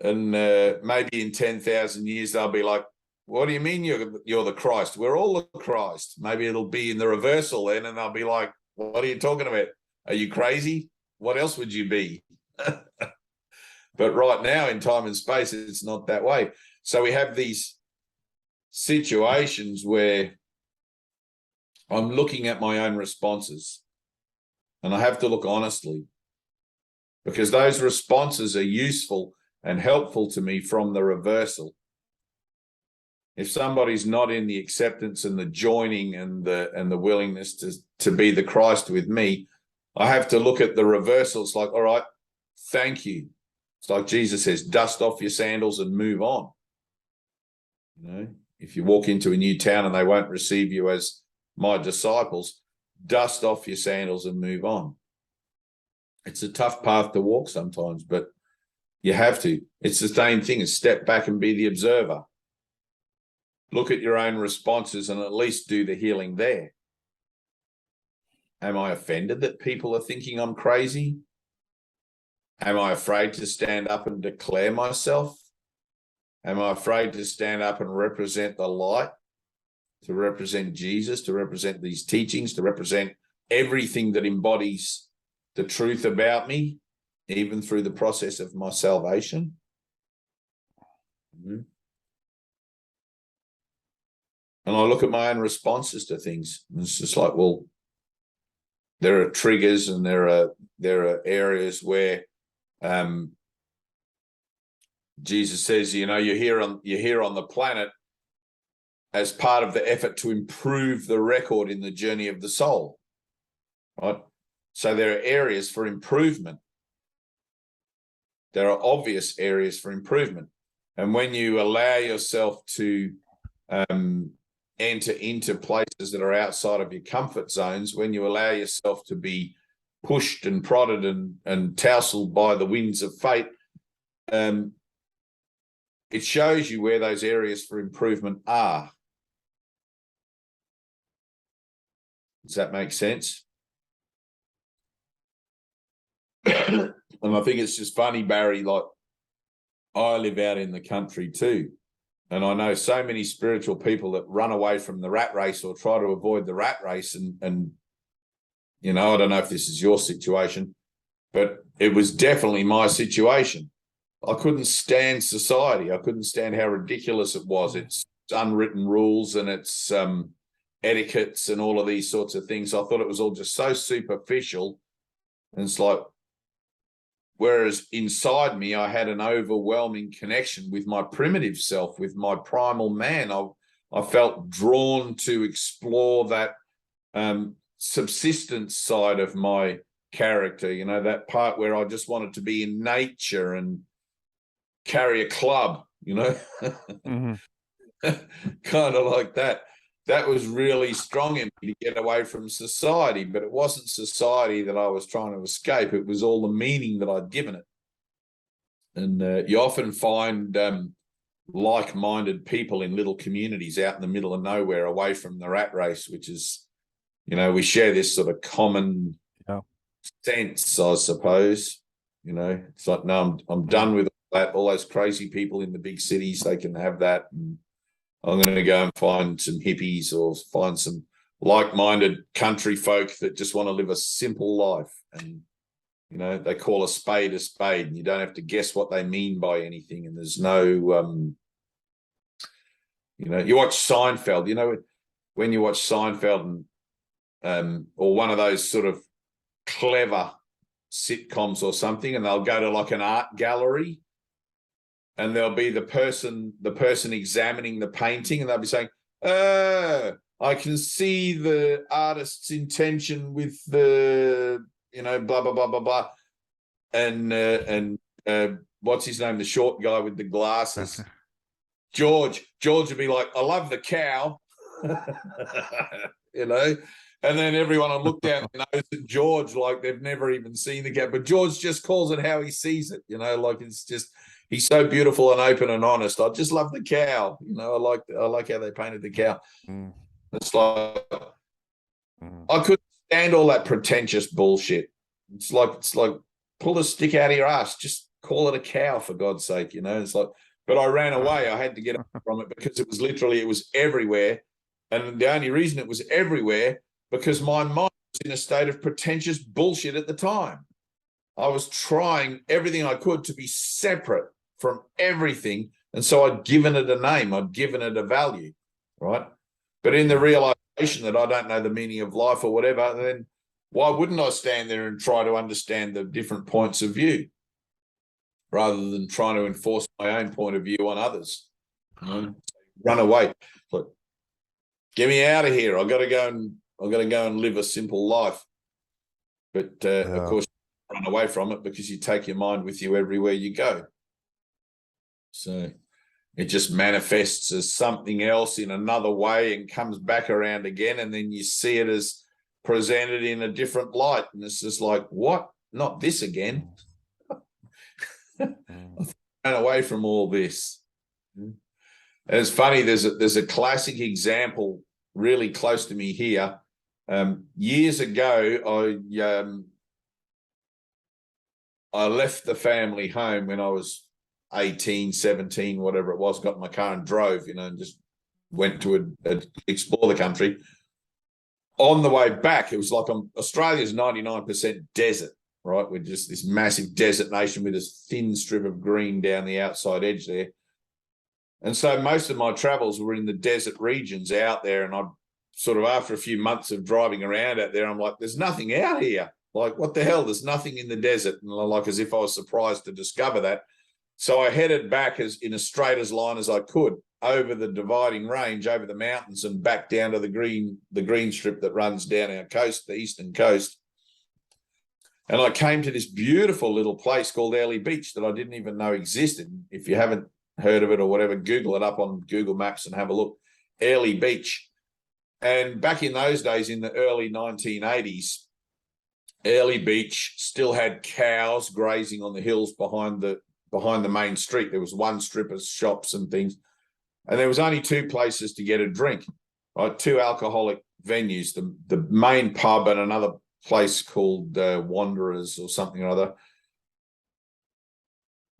And maybe in 10,000 years they'll be like, "What do you mean you're the Christ? We're all the Christ." Maybe it'll be in the reversal then, and they'll be like, "What are you talking about? Are you crazy? What else would you be?" But right now in time and space, it's not that way. So we have these situations where I'm looking at my own responses, and I have to look honestly, because those responses are useful and helpful to me from the reversal. If somebody's not in the acceptance and the joining and the willingness to be the Christ with me, I have to look at the reversal. It's like, all right, thank you. It's like Jesus says, dust off your sandals and move on. You know, if you walk into a new town and they won't receive you as my disciples, dust off your sandals and move on. It's a tough path to walk sometimes, but you have to. It's the same thing as step back and be the observer. Look at your own responses and at least do the healing there. Am I offended that people are thinking I'm crazy? Am I afraid to stand up and declare myself? Am I afraid to stand up and represent the light, to represent Jesus, to represent these teachings, to represent everything that embodies the truth about me, even through the process of my salvation? And I look at my own responses to things. And it's just like, well, there are triggers and there are areas where Jesus says, you know, you're here on the planet as part of the effort to improve the record in the journey of the soul, right? So there are areas for improvement. There are obvious areas for improvement. And when you allow yourself to enter into places that are outside of your comfort zones, when you allow yourself to be pushed and prodded and tousled by the winds of fate, it shows you where those areas for improvement are. Does that make sense? And I think it's just funny, Barry, like I live out in the country too. And I know so many spiritual people that run away from the rat race or try to avoid the rat race. And you know, I don't know if this is your situation, but it was definitely my situation. I couldn't stand society. I couldn't stand how ridiculous it was. It's unwritten rules and it's etiquettes and all of these sorts of things. I thought it was all just so superficial. And it's like, whereas inside me, I had an overwhelming connection with my primitive self, with my primal man. I felt drawn to explore that subsistence side of my character, you know, that part where I just wanted to be in nature and carry a club, you know, kind of like that. That was really strong in me to get away from society, but it wasn't society that I was trying to escape. It was all the meaning that I'd given it. And you often find like-minded people in little communities out in the middle of nowhere, away from the rat race, which is, you know, we share this sort of common sense, I suppose. You know, it's like, no, I'm done with that. All those crazy people in the big cities, they can have that. And I'm going to go and find some hippies or find some like-minded country folk that just want to live a simple life. And, you know, they call a spade, and you don't have to guess what they mean by anything. And there's no, you know, you watch Seinfeld, you know, when you watch Seinfeld and, or one of those sort of clever sitcoms or something, and they'll go to like an art gallery, and there'll be the person examining the painting, and they'll be saying, I can see the artist's intention with the, you know, blah, blah, blah, blah, blah. And what's his name? The short guy with the glasses. George would be like, I love the cow, you know, and then everyone will look down and knows at George like they've never even seen the cow, but George just calls it how he sees it, you know, like it's just, he's so beautiful and open and honest. I just love the cow, you know, I like how they painted the cow. It's like, I couldn't stand all that pretentious bullshit. It's like pull the stick out of your ass, just call it a cow for God's sake, you know. It's like, but I ran away. I had to get away from it because it was everywhere. And the only reason it was everywhere because my mind was in a state of pretentious bullshit at the time. I was trying everything I could to be separate from everything. And so I'd given it a name. I'd given it a value, right? But in the realization that I don't know the meaning of life or whatever, then why wouldn't I stand there and try to understand the different points of view rather than trying to enforce my own point of view on others? You know? Run away. Look, get me out of here. I've got to go and live a simple life. But of course, you run away from it because you take your mind with you everywhere you go. So it just manifests as something else in another way and comes back around again. And then you see it as presented in a different light. And it's just like, what? Not this again. I've run away from all this. And it's funny, there's a classic example really close to me here. Years ago, I left the family home when I was 18, 17, whatever it was, got in my car and drove, you know, and just went to explore the country. On the way back, it was like Australia's 99% desert, right? We're just this massive desert nation with this thin strip of green down the outside edge there. And so most of my travels were in the desert regions out there. And I sort of, after a few months of driving around out there, I'm like, there's nothing out here. Like, what the hell? There's nothing in the desert. And like, as if I was surprised to discover that. So I headed back as in as straight as line as I could over the dividing range, over the mountains and back down to the green strip that runs down our coast, the eastern coast. And I came to this beautiful little place called Early Beach that I didn't even know existed. If you haven't heard of it or whatever, Google it up on Google Maps and have a look. Early Beach. And back in those days, in the early 1980s, Early Beach still had cows grazing on the hills behind the main street. There was one strip of shops and things. And there was only two places to get a drink, right? Two alcoholic venues, the main pub and another place called Wanderers or something or other.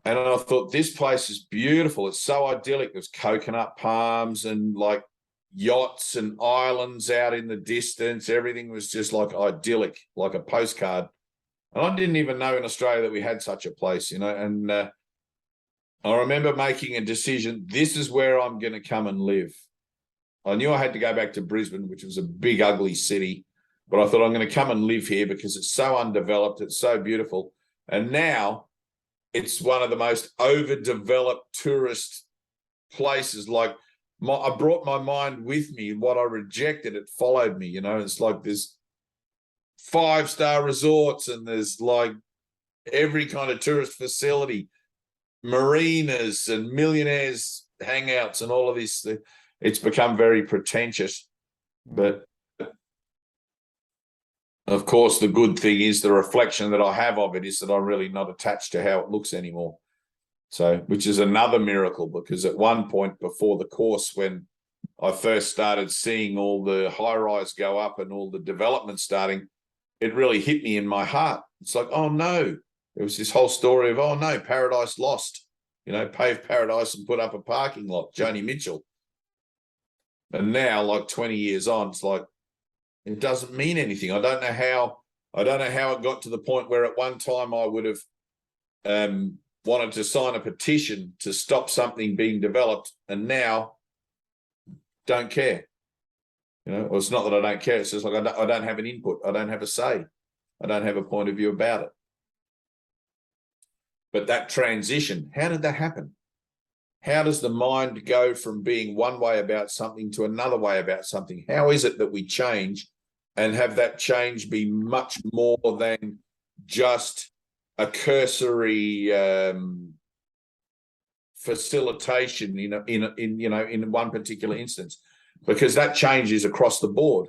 And I thought, this place is beautiful. It's so idyllic. There's coconut palms and like yachts and islands out in the distance. Everything was just like idyllic, like a postcard. And I didn't even know in Australia that we had such a place, you know. And I remember making a decision. This is where I'm going to come and live. I knew I had to go back to Brisbane, which was a big, ugly city. But I thought, I'm going to come and live here because it's so undeveloped. It's so beautiful. And now it's one of the most overdeveloped tourist places. Like I brought my mind with me. What I rejected, it followed me. You know, it's like there's 5-star resorts and there's like every kind of tourist facility, marinas and millionaires hangouts and all of this. It's become very pretentious. But of course, the good thing is the reflection that I have of it is that I'm really not attached to how it looks anymore. So, which is another miracle, because at one point before the course, when I first started seeing all the high-rise go up and all the development starting, it really hit me in my heart. It's like, oh no, there was this whole story of, oh no, paradise lost, you know, pave paradise and put up a parking lot, Joni Mitchell. And now, like 20 years on, it's like, it doesn't mean anything. I don't know how it got to the point where at one time I would have wanted to sign a petition to stop something being developed, and now don't care. You know, well, it's not that I don't care. It's just like I don't have an input. I don't have a say. I don't have a point of view about it. But that transition, how did that happen? How does the mind go from being one way about something to another way about something? How is it that we change and have that change be much more than just a cursory facilitation in one particular instance? Because that change is across the board.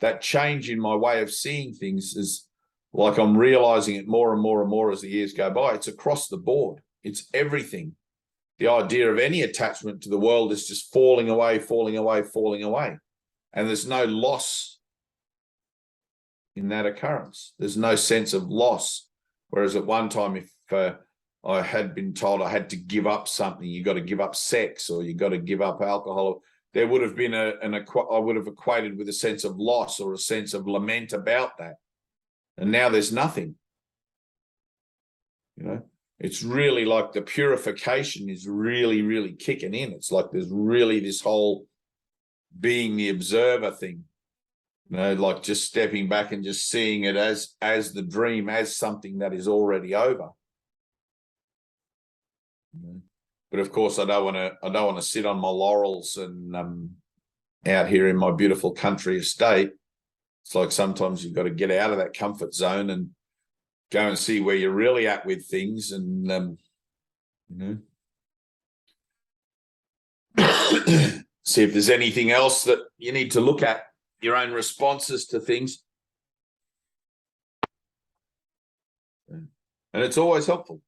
That change in my way of seeing things is like I'm realizing it more and more and more as the years go by. It's across the board. It's everything. The idea of any attachment to the world is just falling away, falling away, falling away. And there's no loss in that occurrence. There's no sense of loss. Whereas at one time, if I had been told I had to give up something, you got to give up sex or you got to give up alcohol, there would have been I would have equated with a sense of loss or a sense of lament about that. And now there's nothing. You know, it's really like the purification is really, really kicking in. It's like there's really this whole being the observer thing, you know, like just stepping back and just seeing it as the dream, as something that is already over. But of course, I don't want to sit on my laurels and out here in my beautiful country estate. It's like sometimes you've got to get out of that comfort zone and go and see where you're really at with things, and see if there's anything else that you need to look at, your own responses to things. And it's always helpful,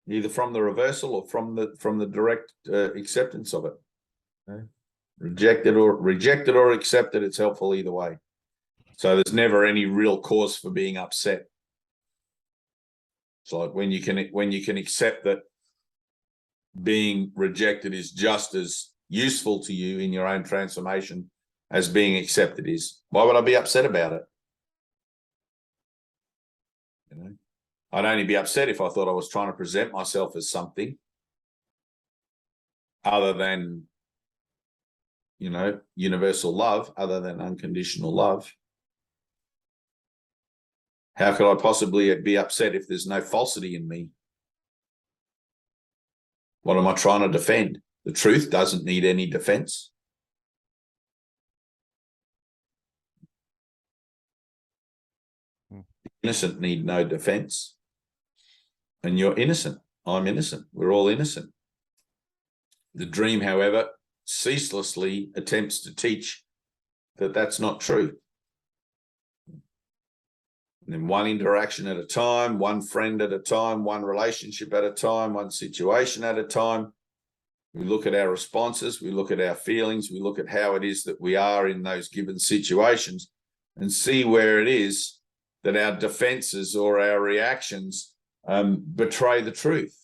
either from the reversal or from the direct acceptance of it. Okay? Rejected or accepted, it's helpful either way. So there's never any real cause for being upset. It's like when you can accept that being rejected is just as useful to you in your own transformation as being accepted is. Why would I be upset about it? You know, I'd only be upset if I thought I was trying to present myself as something other than, you know, universal love, other than unconditional love. How could I possibly be upset if there's no falsity in me? What am I trying to defend? The truth doesn't need any defense. The innocent need no defense. And you're innocent. I'm innocent. We're all innocent. The dream, however, ceaselessly attempts to teach that that's not true. And then one interaction at a time, one friend at a time, one relationship at a time, one situation at a time. We look at our responses, we look at our feelings, we look at how it is that we are in those given situations and see where it is that our defenses or our reactions betray the truth.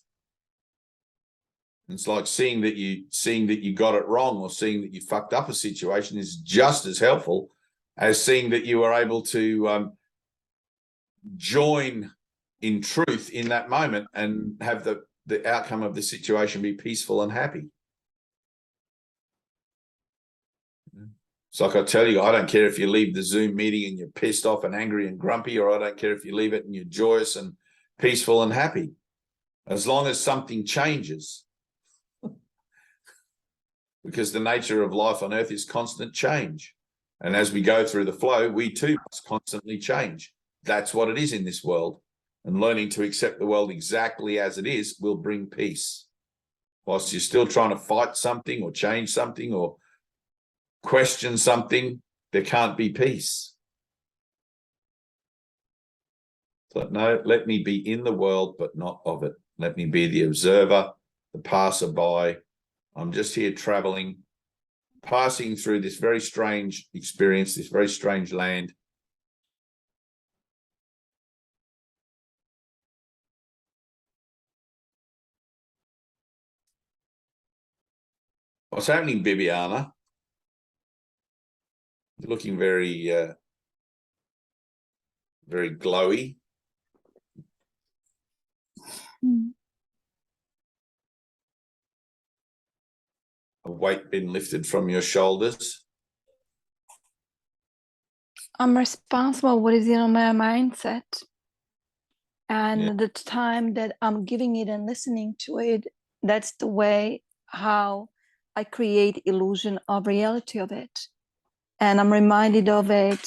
It's like seeing that you got it wrong, or seeing that you fucked up a situation is just as helpful as seeing that you were able to join in truth in that moment and have the outcome of the situation be peaceful and happy. It's like I tell you, I don't care if you leave the Zoom meeting and you're pissed off and angry and grumpy, or I don't care if you leave it and you're joyous and peaceful and happy. As long as something changes. Because the nature of life on earth is constant change. And as we go through the flow, we too must constantly change. That's what it is in this world. And learning to accept the world exactly as it is will bring peace. Whilst you're still trying to fight something or change something or question something, there can't be peace. So no, let me be in the world, but not of it. Let me be the observer, the passerby. I'm just here traveling, passing through this very strange experience, this very strange land. What's happening, Bibiana? You're looking very, very glowy. A weight been lifted from your shoulders. I'm responsible what is in my mindset, and the time that I'm giving it and listening to it, that's the way how I create illusion of reality of it. And I'm reminded of it.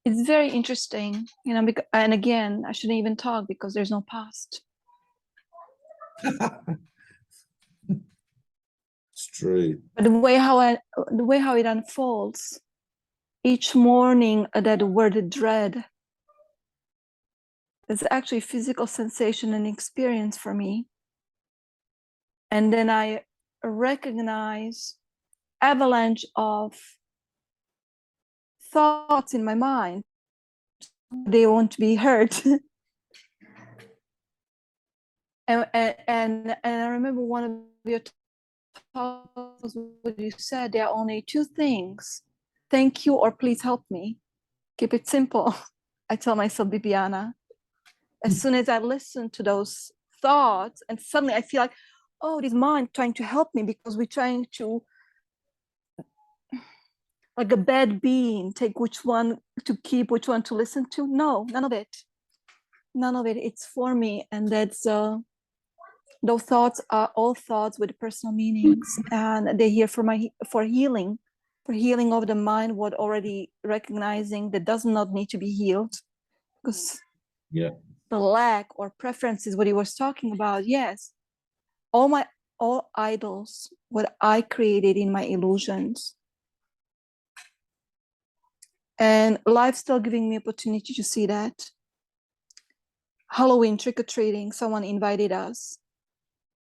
It's very interesting, you know, because, and again, I shouldn't even talk because there's no past. It's true. But the way how it unfolds each morning, that word dread is actually a physical sensation and experience for me. And then I recognize avalanche of thoughts in my mind. They want to be heard. and I remember one of your talks, what you said, there are only two things: thank you or please help me. Keep it simple. I tell myself, Bibiana, as soon as I listen to those thoughts, and suddenly I feel like, oh, this mind trying to help me, because we're trying to, like a bad being, take which one to keep, which one to listen to. No, none of it. None of it. It's for me. And that's those thoughts are all thoughts with personal meanings, and they're here for healing of the mind, what already recognizing that does not need to be healed, because the lack or preferences, what he was talking about. Yes, all idols, what I created in my illusions, and life still giving me opportunity to see that. Halloween trick-or-treating, someone invited us,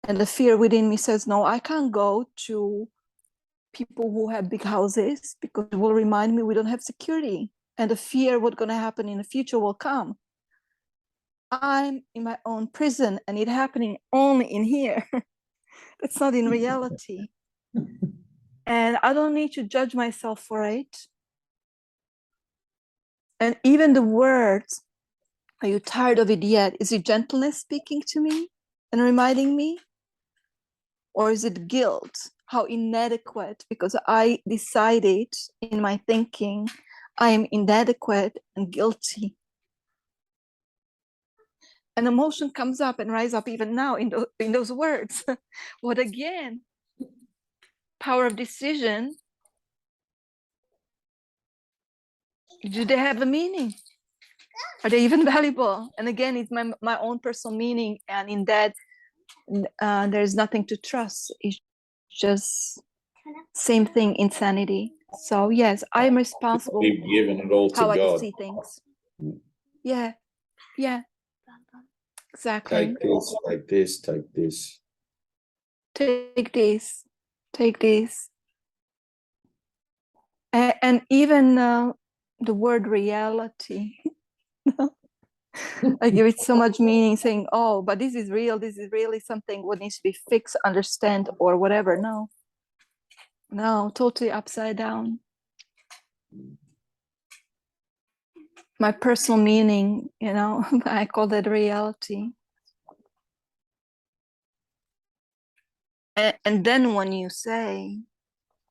and the fear within me says, no, I can't go to people who have big houses because it will remind me we don't have security, and the fear what's going to happen in the future will come. I'm in my own prison, and it's happening only in here. It's not in reality. And I don't need to judge myself for it. And even the words, are you tired of it yet? Is it gentleness speaking to me and reminding me? Or is it guilt? How inadequate, because I decided in my thinking I am inadequate and guilty. An emotion comes up and rise up even now in those words. What again? Power of decision. Do they have a meaning? Are they even valuable? And again, it's my own personal meaning, and in that there's nothing to trust. It's just same thing, insanity. So yes, I'm responsible Giving it all to how God. I see things. Yeah, exactly. Take this, take this, take this. Take this. And even the word reality. I give it so much meaning, saying, oh, but this is real, this is really something what needs to be fixed, understand, or whatever. No, totally upside down. My personal meaning, I call that reality. And then when you say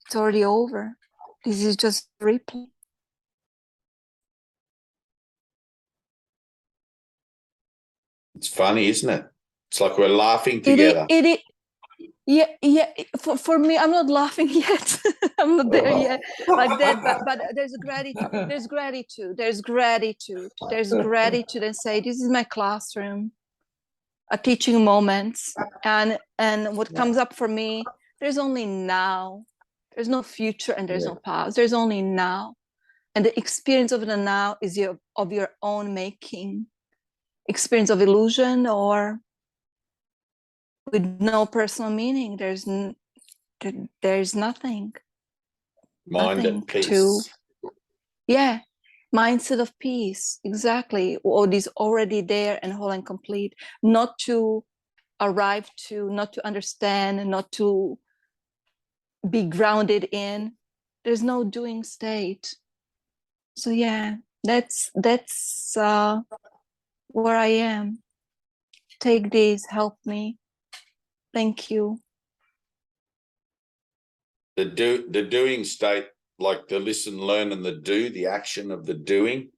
it's already over, this is just replay. It's funny, isn't it? It's like we're laughing together. Yeah. For me, I'm not laughing yet. I'm not there yet, like that. But there's gratitude. There's gratitude, and say, this is my classroom, a teaching moments, and what comes up for me. There's only now. There's no future, and there's no past. There's only now, and the experience of the now is of your own making. Experience of illusion or with no personal meaning. There's nothing. Mind nothing at peace. Mindset of peace, exactly. What is already there and whole and complete, not to arrive to, not to understand, and not to be grounded in. There's no doing state. So that's where I am. Take this, help me. Thank you. The doing state, like the listen, learn, and the do, the action of the doing,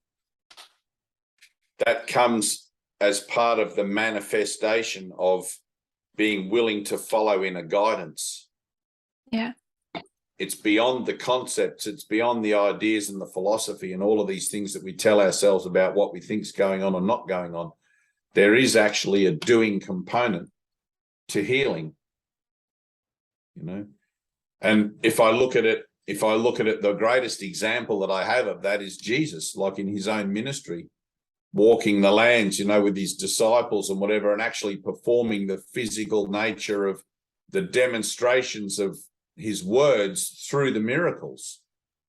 that comes as part of the manifestation of being willing to follow in a guidance. Yeah. It's beyond the concepts, it's beyond the ideas and the philosophy and all of these things that we tell ourselves about what we think is going on or not going on. There is actually a doing component to healing, And if I look at it, the greatest example that I have of that is Jesus, like in his own ministry, walking the lands, with his disciples and whatever, and actually performing the physical nature of the demonstrations of his words through the miracles.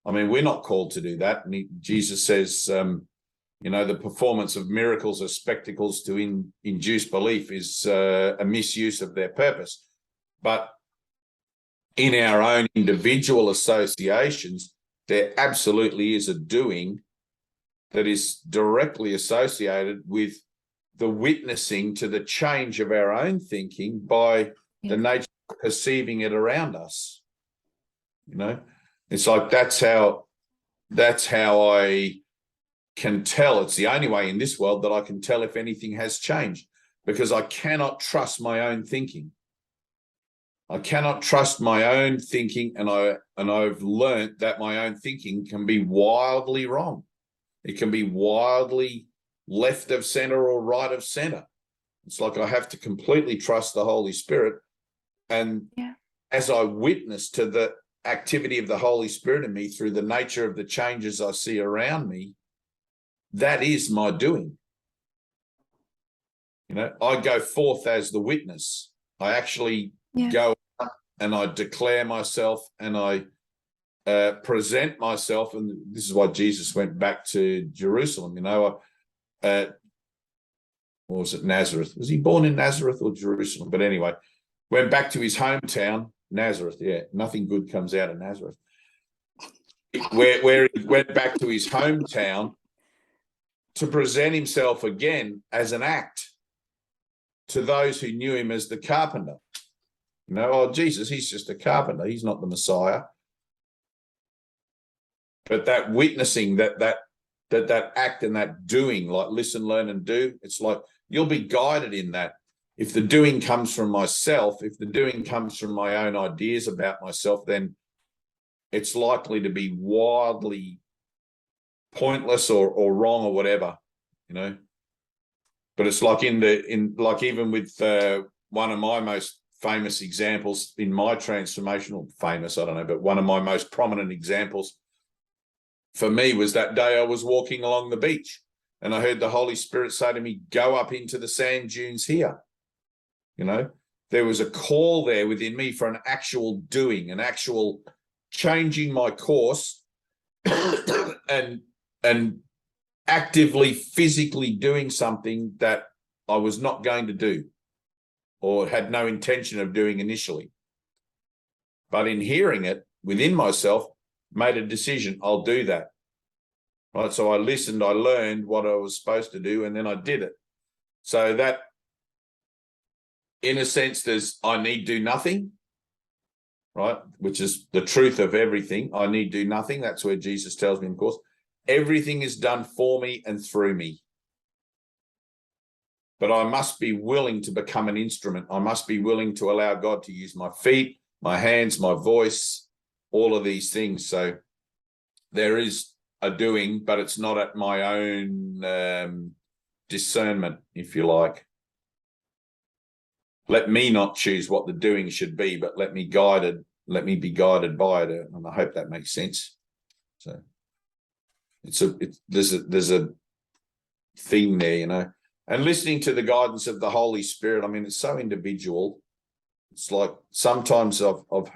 I mean, we're not called to do that. And Jesus says, the performance of miracles as spectacles to induce belief is a misuse of their purpose. But in our own individual associations, there absolutely is a doing that is directly associated with the witnessing to the change of our own thinking by the nature of perceiving it around us. It's like that's how I can tell. It's the only way in this world that I can tell if anything has changed, because I cannot trust my own thinking. I cannot trust my own thinking, and I've learned that my own thinking can be wildly wrong. It can be wildly left of center or right of center. It's like I have to completely trust the Holy Spirit. And as I witness to the activity of the Holy Spirit in me through the nature of the changes I see around me, that is my doing. I go forth as the witness. I actually go up and I declare myself and I present myself. And this is why Jesus went back to Jerusalem. What was it, Nazareth? Was he born in Nazareth or Jerusalem? But anyway, went back to his hometown, Nazareth. Yeah, nothing good comes out of Nazareth. Where he went back to his hometown to present himself again as an act to those who knew him as the carpenter. Jesus, he's just a carpenter. He's not the Messiah. But that witnessing, that act and that doing, like listen, learn, and do, it's like you'll be guided in that. If the doing comes from myself, if the doing comes from my own ideas about myself, then it's likely to be wildly pointless or wrong or whatever, But it's like even with one of my most famous examples in my transformational, famous, I don't know, but one of my most prominent examples for me was that day I was walking along the beach and I heard the Holy Spirit say to me, go up into the sand dunes here. There was a call there within me for an actual doing, an actual changing my course and and actively, physically doing something that I was not going to do or had no intention of doing initially. But in hearing it within myself, made a decision, I'll do that. Right. So I listened, I learned what I was supposed to do, and then I did it. So that, in a sense, I need do nothing, right? Which is the truth of everything. I need do nothing. That's where Jesus tells me, of course, everything is done for me and through me. But I must be willing to become an instrument. I must be willing to allow God to use my feet, my hands, my voice, all of these things. So there is a doing, but it's not at my own discernment, if you like. Let me not choose what the doing should be, but let me be guided by it. And I hope that makes sense. So there's a theme there, you know. And listening to the guidance of the Holy Spirit, I mean, it's so individual. It's like sometimes I've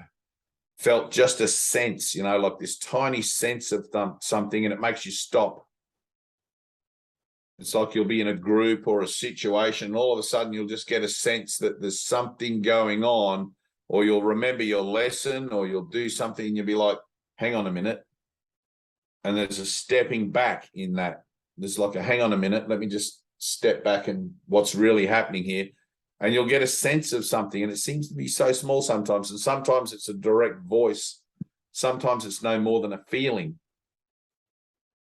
felt just a sense, you know, like this tiny sense of something, and it makes you stop. It's like you'll be in a group or a situation, and all of a sudden you'll just get a sense that there's something going on, or you'll remember your lesson, or you'll do something and you'll be like, hang on a minute. And there's a stepping back in that. There's like a hang on a minute, let me just step back and what's really happening here. And you'll get a sense of something, and it seems to be so small sometimes. And sometimes it's a direct voice. Sometimes it's no more than a feeling,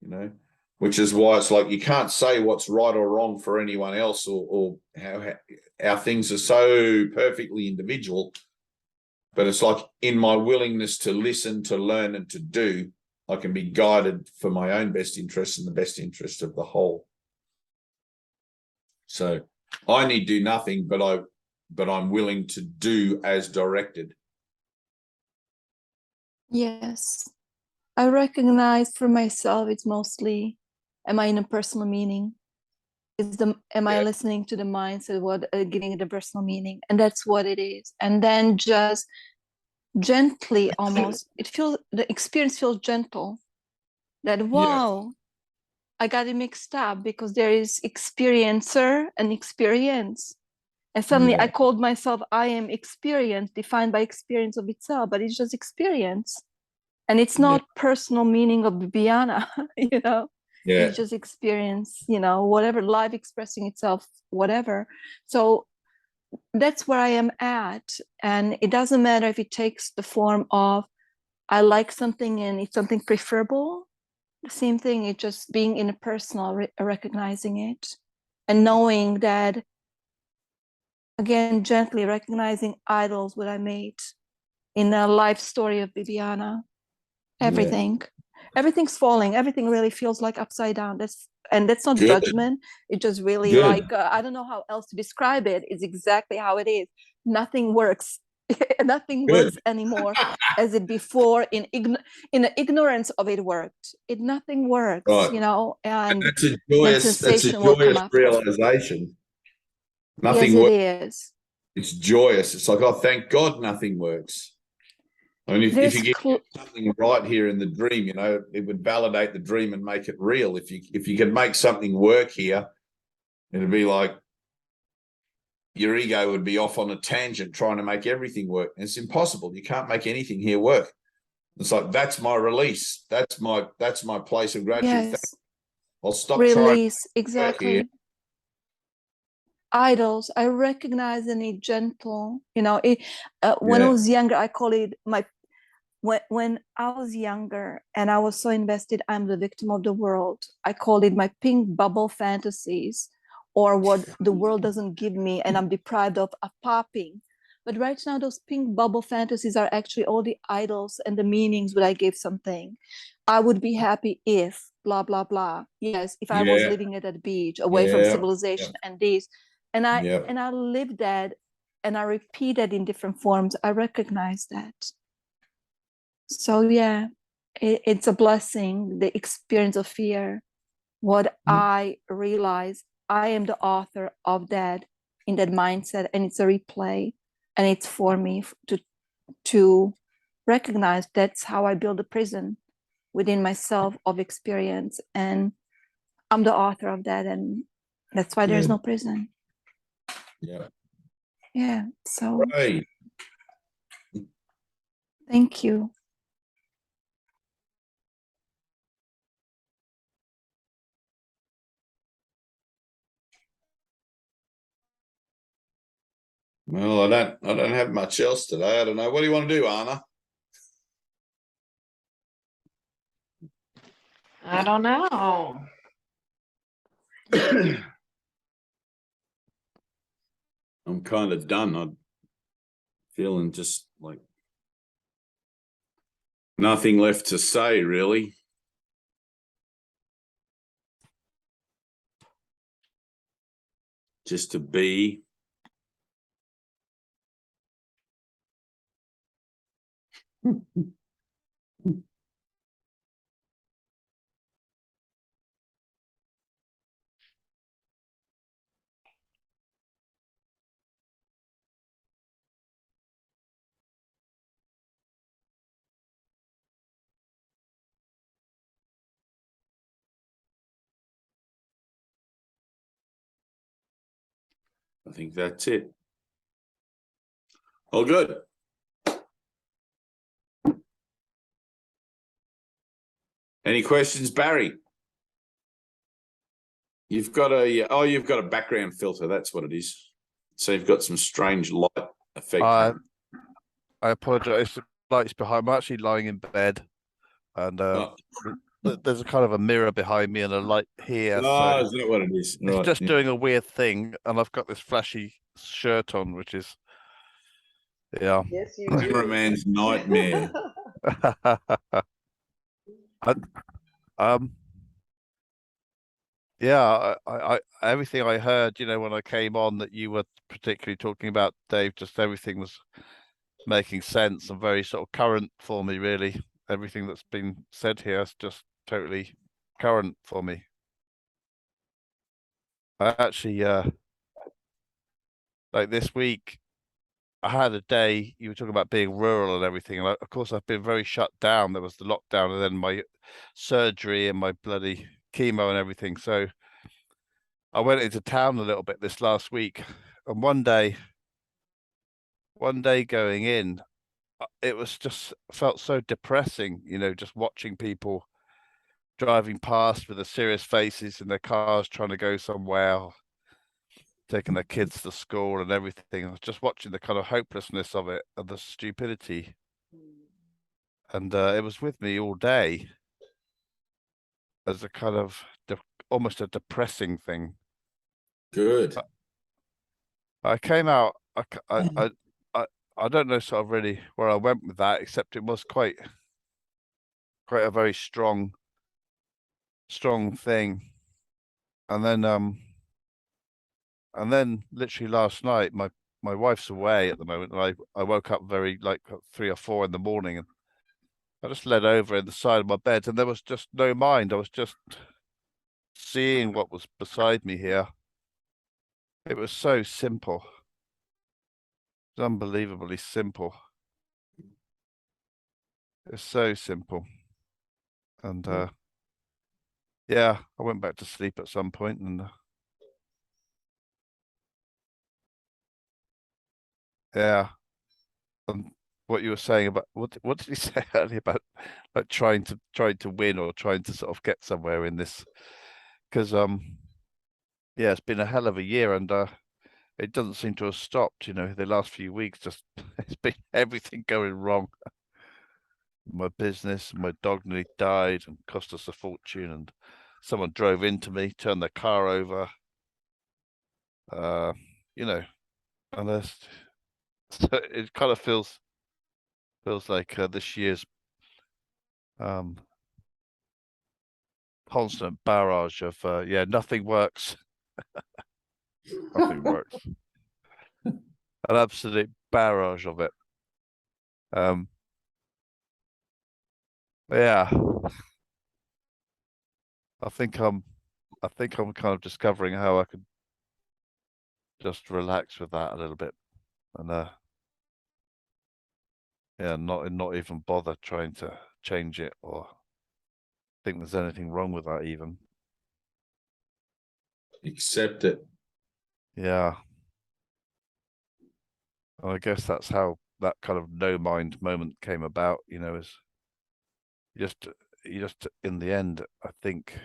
you know, which is why it's like you can't say what's right or wrong for anyone else, or how things are so perfectly individual. But it's like in my willingness to listen, to learn, and to do, I can be guided for my own best interest and the best interest of the whole. So I need do nothing, but I'm willing to do as directed. Yes. I recognize for myself, it's mostly, am I in a personal meaning? Am I listening to the mindset, giving it a personal meaning? And that's what it is. And then just gently, almost, the experience feels gentle. That, wow, I got it mixed up, because there is experiencer and experience. And suddenly I called myself, I am experience, defined by experience of itself, but it's just experience. And it's not personal meaning of Bibiana, you know, it's just experience, you know, whatever, life expressing itself, whatever. So that's where I am at. And it doesn't matter if it takes the form of, I like something and it's something preferable. The same thing, it's just being in a personal, recognizing it and knowing that, again, gently recognizing idols, what I made in the life story of Bibiana. Everything's falling. Everything really feels like upside down. That's not judgment. It's just really like, I don't know how else to describe it. It's exactly how it is. Nothing works. Nothing works anymore as it before. In the ignorance of it worked. Nothing works, you know. And that's a joyous realization. Nothing works. It is. It's joyous. It's like, oh, thank God nothing works. I mean, if you get something right here in the dream, you know, it would validate the dream and make it real. If you could make something work here, it'd be like your ego would be off on a tangent trying to make everything work. And it's impossible. You can't make anything here work. It's like, that's my release. That's my place of gratitude. Yes. I'll stop release, trying exactly. Idols, I recognize in it gentle, you know, when I was younger, I call it when I was younger and I was so invested, I'm the victim of the world. I called it my pink bubble fantasies, or what the world doesn't give me and I'm deprived of popping. But right now, those pink bubble fantasies are actually all the idols and the meanings that I gave something. I would be happy if blah, blah, blah. Yes, if I was living at a beach, away from civilization and this. And I live that and I repeat it in different forms. I recognize that. So yeah, it's a blessing, the experience of fear. What I realize, I am the author of that, in that mindset, and it's a replay, and it's for me to recognize that's how I build a prison. within myself of experience, and I'm the author of that, and that's why there's Yeah. no prison. Yeah. Yeah, so Right. thank you. Well, I don't have much else today. I don't know. What do you want to do, Anna? I don't know. I'm kind of done. I'm feeling just like nothing left to say, really. Just to be. I think that's it. All good. Any questions, Barry? You've got you've got a background filter. That's what it is. So you've got some strange light effect. I apologize. The light's behind. I'm actually lying in bed, and there's a kind of a mirror behind me and a light here. So is that what it is? it's Right, just yeah. doing a weird thing, and I've got this flashy shirt on, which is yeah. Yes, you do. Cameraman's nightmare. Um, yeah, I everything I heard, when I came on that you were particularly talking about, Dave, just everything was making sense and very sort of current for me, really. Everything that's been said here is just totally current for me. I actually, like this week, I had a day, you were talking about being rural and everything. And of course, I've been very shut down. There was the lockdown and then my surgery and my bloody chemo and everything. So I went into town a little bit this last week, and one day going in, it was just felt so depressing, just watching people driving past with the serious faces in their cars trying to go somewhere, taking their kids to school and everything. I was just watching the kind of hopelessness of it and the stupidity. And it was with me all day as a kind of almost a depressing thing. Good. I came out, I don't know sort of really where I went with that, except it was quite a very strong thing. And then literally last night, my wife's away at the moment, and I woke up very like 3 or 4 in the morning, and I just led over in the side of my bed, and there was just no mind. I was just seeing what was beside me here. It was so simple. It's unbelievably simple. It's so simple. And yeah, I went back to sleep at some point, and yeah. And what you were saying about what did you say earlier about like trying to win or trying to sort of get somewhere in this? Because yeah, it's been a hell of a year, and it doesn't seem to have stopped. The last few weeks, just it's been everything going wrong. My business, my dog nearly died and cost us a fortune, and someone drove into me, turned their car over. You know, and so it kind of feels like this year's constant barrage of yeah, nothing works. Nothing works. An absolute barrage of it. Yeah. I think I'm kind of discovering how I could just relax with that a little bit, and yeah, not even bother trying to change it or think there's anything wrong with that even. Accept it. Yeah. And I guess that's how that kind of no mind moment came about, you know, is you just in the end, I think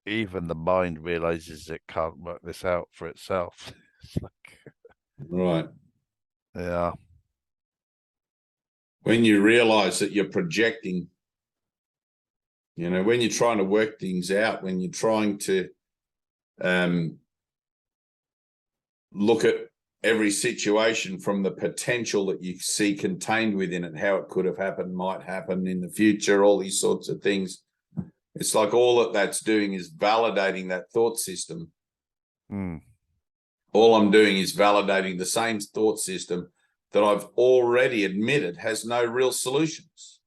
even the mind realizes it can't work this out for itself. It's like, Right. yeah. When you realize that you're projecting, you know, when you're trying to work things out, when you're trying to look at every situation from the potential that you see contained within it, how it could have happened, might happen in the future, all these sorts of things. It's like all that that's doing is validating that thought system. Mm. All I'm doing is validating the same thought system that I've already admitted has no real solutions,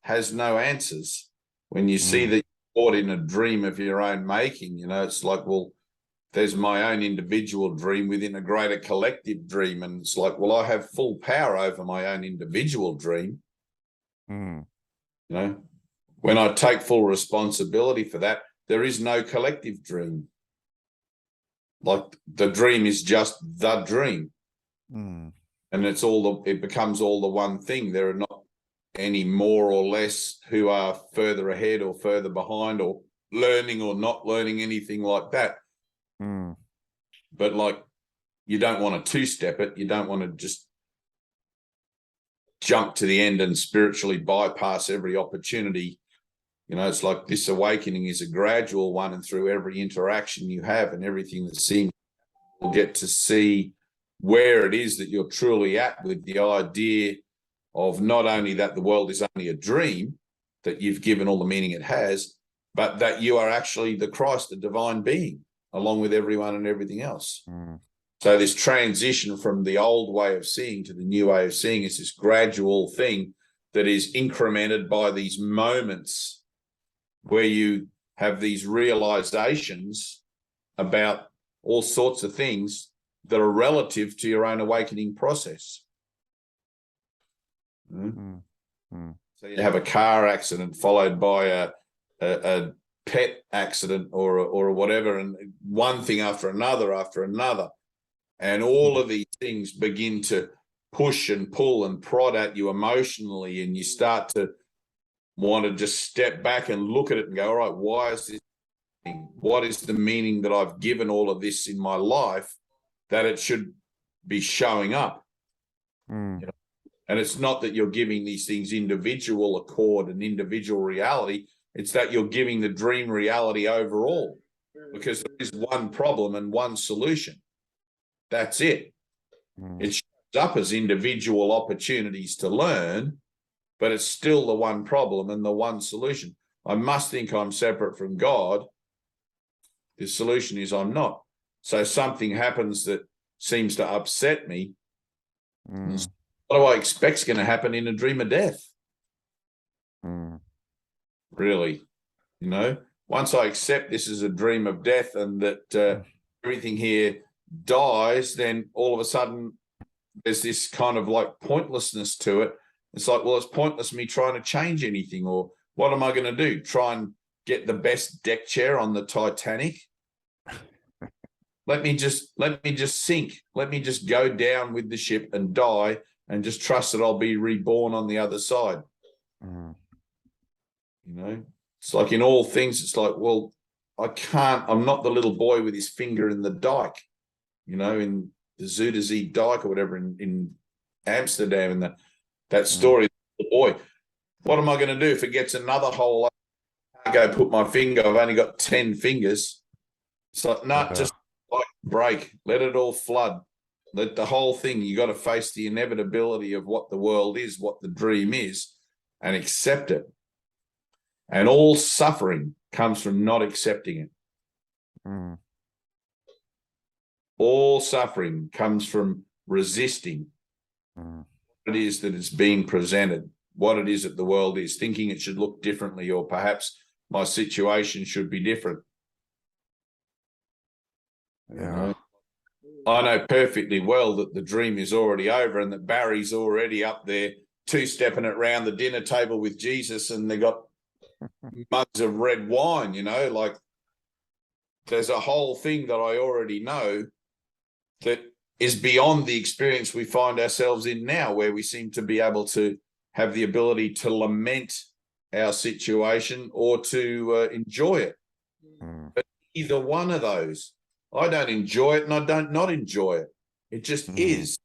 has no answers. When you see that you're caught in a dream of your own making, you know, it's like, well, there's my own individual dream within a greater collective dream. And it's like, well, I have full power over my own individual dream. You know, when I take full responsibility for that, there is no collective dream. Like the dream is just the dream. And it's it becomes all the one thing. There are not any more or less who are further ahead or further behind or learning or not learning, anything like that. But like, you don't want to two-step it. You don't want to just jump to the end and spiritually bypass every opportunity. You know, it's like this awakening is a gradual one, and through every interaction you have and everything that seems, you'll get to see where it is that you're truly at, with the idea of not only that the world is only a dream, that you've given all the meaning it has, but that you are actually the Christ, the divine being, along with everyone and everything else. So this transition from the old way of seeing to the new way of seeing is this gradual thing that is incremented by these moments where you have these realizations about all sorts of things that are relative to your own awakening process. So you have a car accident followed by a pet accident or whatever, and one thing after another, and all of these things begin to push and pull and prod at you emotionally, and you start to want to just step back and look at it and go, all right, why is this thing? What is the meaning that I've given all of this in my life that it should be showing up? You know? And it's not that you're giving these things individual accord and individual reality. It's that you're giving the dream reality overall, because there is one problem and one solution. That's it. It shows up as individual opportunities to learn, but it's still the one problem and the one solution. I must think I'm separate from God. The solution is I'm not. So something happens that seems to upset me. What do I expect is going to happen in a dream of death? Really, you know, once I accept this as a dream of death and that everything here dies, then all of a sudden there's this kind of like pointlessness to it. It's like, well, it's pointless me trying to change anything, or what am I going to do? Try and get the best deck chair on the Titanic? Let me just sink. Let me just go down with the ship and die, and just trust that I'll be reborn on the other side. You know, it's like in all things, it's like, well, I'm not the little boy with his finger in the dike, you know, in the Zuiderzee dike or whatever in Amsterdam, and that story, the boy. What am I going to do if it gets another hole? I can't go put my finger. I've only got 10 fingers. It's like, just like break, let it all flood. Let the whole thing, you got to face the inevitability of what the world is, what the dream is, and accept it. And all suffering comes from not accepting it. All suffering comes from resisting what it is that is being presented, what it is that the world is, thinking it should look differently, or perhaps my situation should be different. You know? I know perfectly well that the dream is already over and that Barry's already up there two-stepping it around the dinner table with Jesus, and they got mugs of red wine, you know, like there's a whole thing that I already know that is beyond the experience we find ourselves in now, where we seem to be able to have the ability to lament our situation or to enjoy it. But either one of those, I don't enjoy it and I don't not enjoy it. It just is.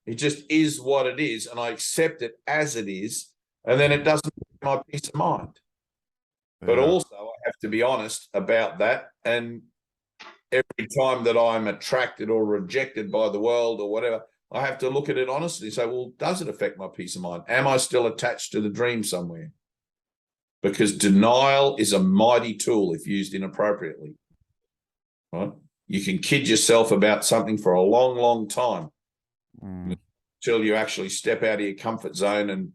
It just is what it is, and I accept it as it is, and then it doesn't give my peace of mind. But also, I have to be honest about that, and every time that I'm attracted or rejected by the world or whatever, I have to look at it honestly and say, well, does it affect my peace of mind? Am I still attached to the dream somewhere? Because denial is a mighty tool if used inappropriately. Right? You can kid yourself about something for a long, long time until you actually step out of your comfort zone and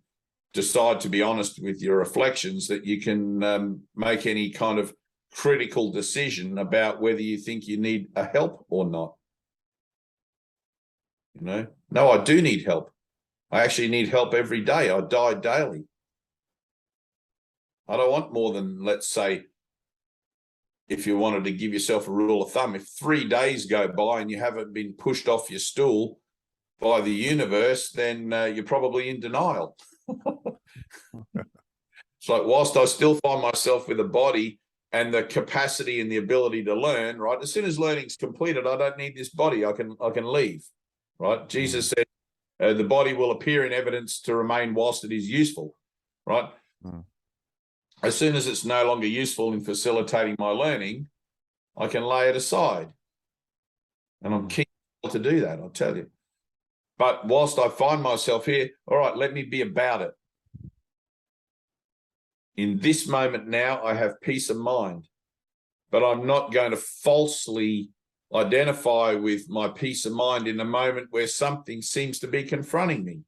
decide to be honest with your reflections, that you can make any kind of critical decision about whether you think you need a help or not. You know, no, I do need help. I actually need help every day. I die daily. I don't want more than, let's say, if you wanted to give yourself a rule of thumb, if 3 days go by and you haven't been pushed off your stool by the universe, then you're probably in denial. It's like, whilst I still find myself with a body and the capacity and the ability to learn, right? As soon as learning's completed, I don't need this body. I can leave, right? Jesus said, the body will appear in evidence to remain whilst it is useful, right? As soon as it's no longer useful in facilitating my learning, I can lay it aside. And I'm keen to do that, I'll tell you. But whilst I find myself here, all right, let me be about it. In this moment now, I have peace of mind, but I'm not going to falsely identify with my peace of mind in a moment where something seems to be confronting me.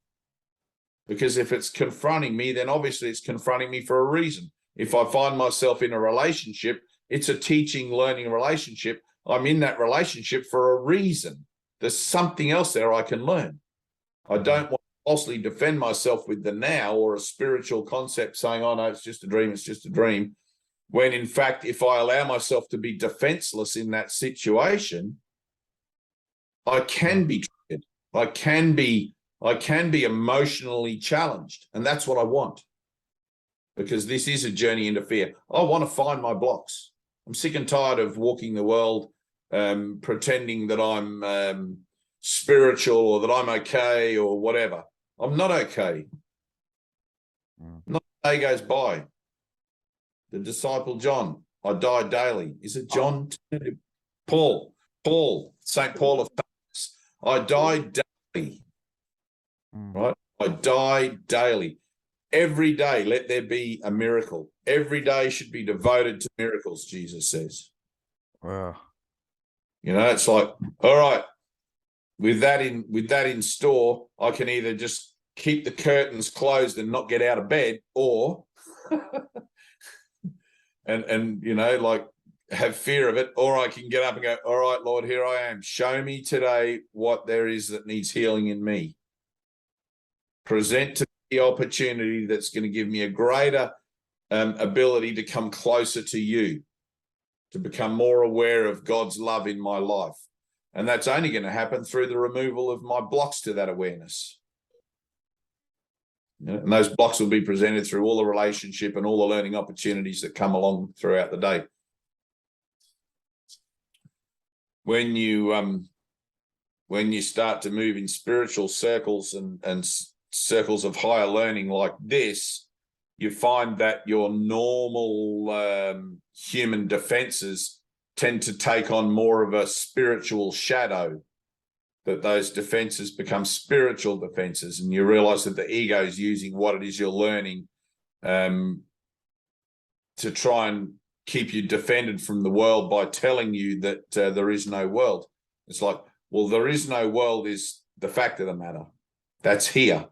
Because if it's confronting me, then obviously it's confronting me for a reason. If I find myself in a relationship, it's a teaching, learning relationship. I'm in that relationship for a reason. There's something else there I can learn. I don't want to falsely defend myself with the now or a spiritual concept saying, oh, no, it's just a dream, it's just a dream. When in fact, if I allow myself to be defenseless in that situation, I can be triggered. I can be emotionally challenged. And that's what I want. Because this is a journey into fear. I want to find my blocks. I'm sick and tired of walking the world pretending that I'm spiritual or that I'm okay or whatever. I'm not okay. Not a day goes by. The disciple John, I die daily. Is it John? Paul, St. Paul of Tarsus. I die daily. Right? I die daily. Every day, let there be a miracle. Every day should be devoted to miracles, Jesus says. Wow. You know, it's like, all right, with that in store, I can either just keep the curtains closed and not get out of bed, or and you know, like have fear of it, or I can get up and go, all right, Lord, here I am. Show me today what there is that needs healing in me. Present to the opportunity that's going to give me a greater ability to come closer to you, to become more aware of God's love in my life. And that's only going to happen through the removal of my blocks to that awareness. And those blocks will be presented through all the relationship and all the learning opportunities that come along throughout the day. When you start to move in spiritual circles and circles of higher learning like this, you find that your normal human defenses tend to take on more of a spiritual shadow, that those defenses become spiritual defenses, and you realize that the ego is using what it is you're learning to try and keep you defended from the world by telling you that there is no world. It's like, well, there is no world is the fact of the matter. That's here.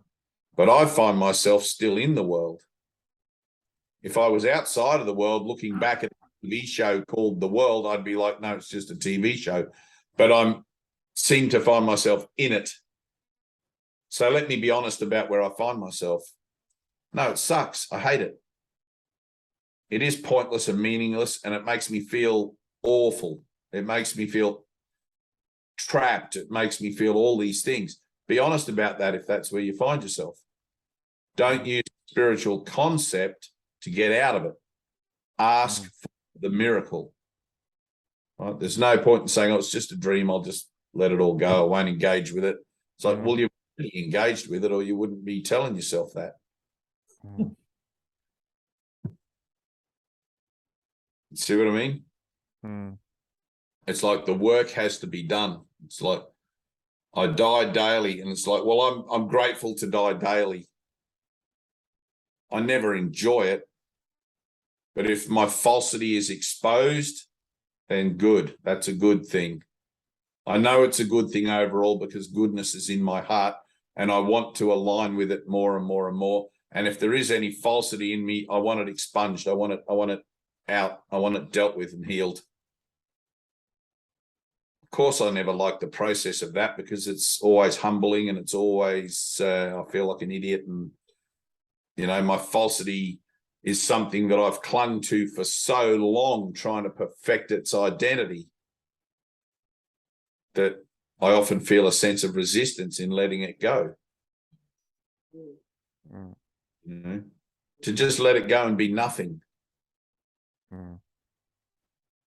But I find myself still in the world. If I was outside of the world looking back at a TV show called The World, I'd be like, no, it's just a TV show. But I seem to find myself in it. So let me be honest about where I find myself. No, it sucks. I hate it. It is pointless and meaningless, and it makes me feel awful. It makes me feel trapped. It makes me feel all these things. Be honest about that if that's where you find yourself. Don't use spiritual concept to get out of it. Ask for the miracle. Right? There's no point in saying, oh, it's just a dream. I'll just let it all go. I won't engage with it. It's like, well, you're really engaged with it, or you wouldn't be telling yourself that. See what I mean? It's like the work has to be done. It's like I die daily, and it's like, well, I'm grateful to die daily. I never enjoy it, but if my falsity is exposed, then good. That's a good thing. I know it's a good thing overall because goodness is in my heart, and I want to align with it more and more and more. And if there is any falsity in me, I want it expunged. I want it out. I want it dealt with and healed. Of course, I never liked the process of that because it's always humbling, and it's always I feel like an idiot, and my falsity is something that I've clung to for so long, trying to perfect its identity, that I often feel a sense of resistance in letting it go. To just let it go and be nothing.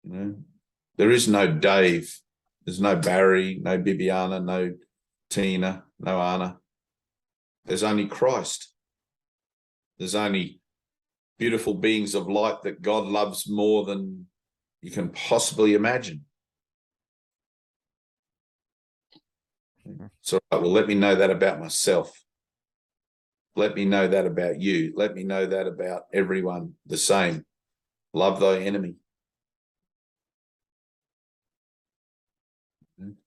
There is no Dave. There's no Barry, no Bibiana, no Tina, no Anna. There's only Christ. There's only beautiful beings of light that God loves more than you can possibly imagine. So, well, let me know that about myself. Let me know that about you. Let me know that about everyone the same. Love thy enemy.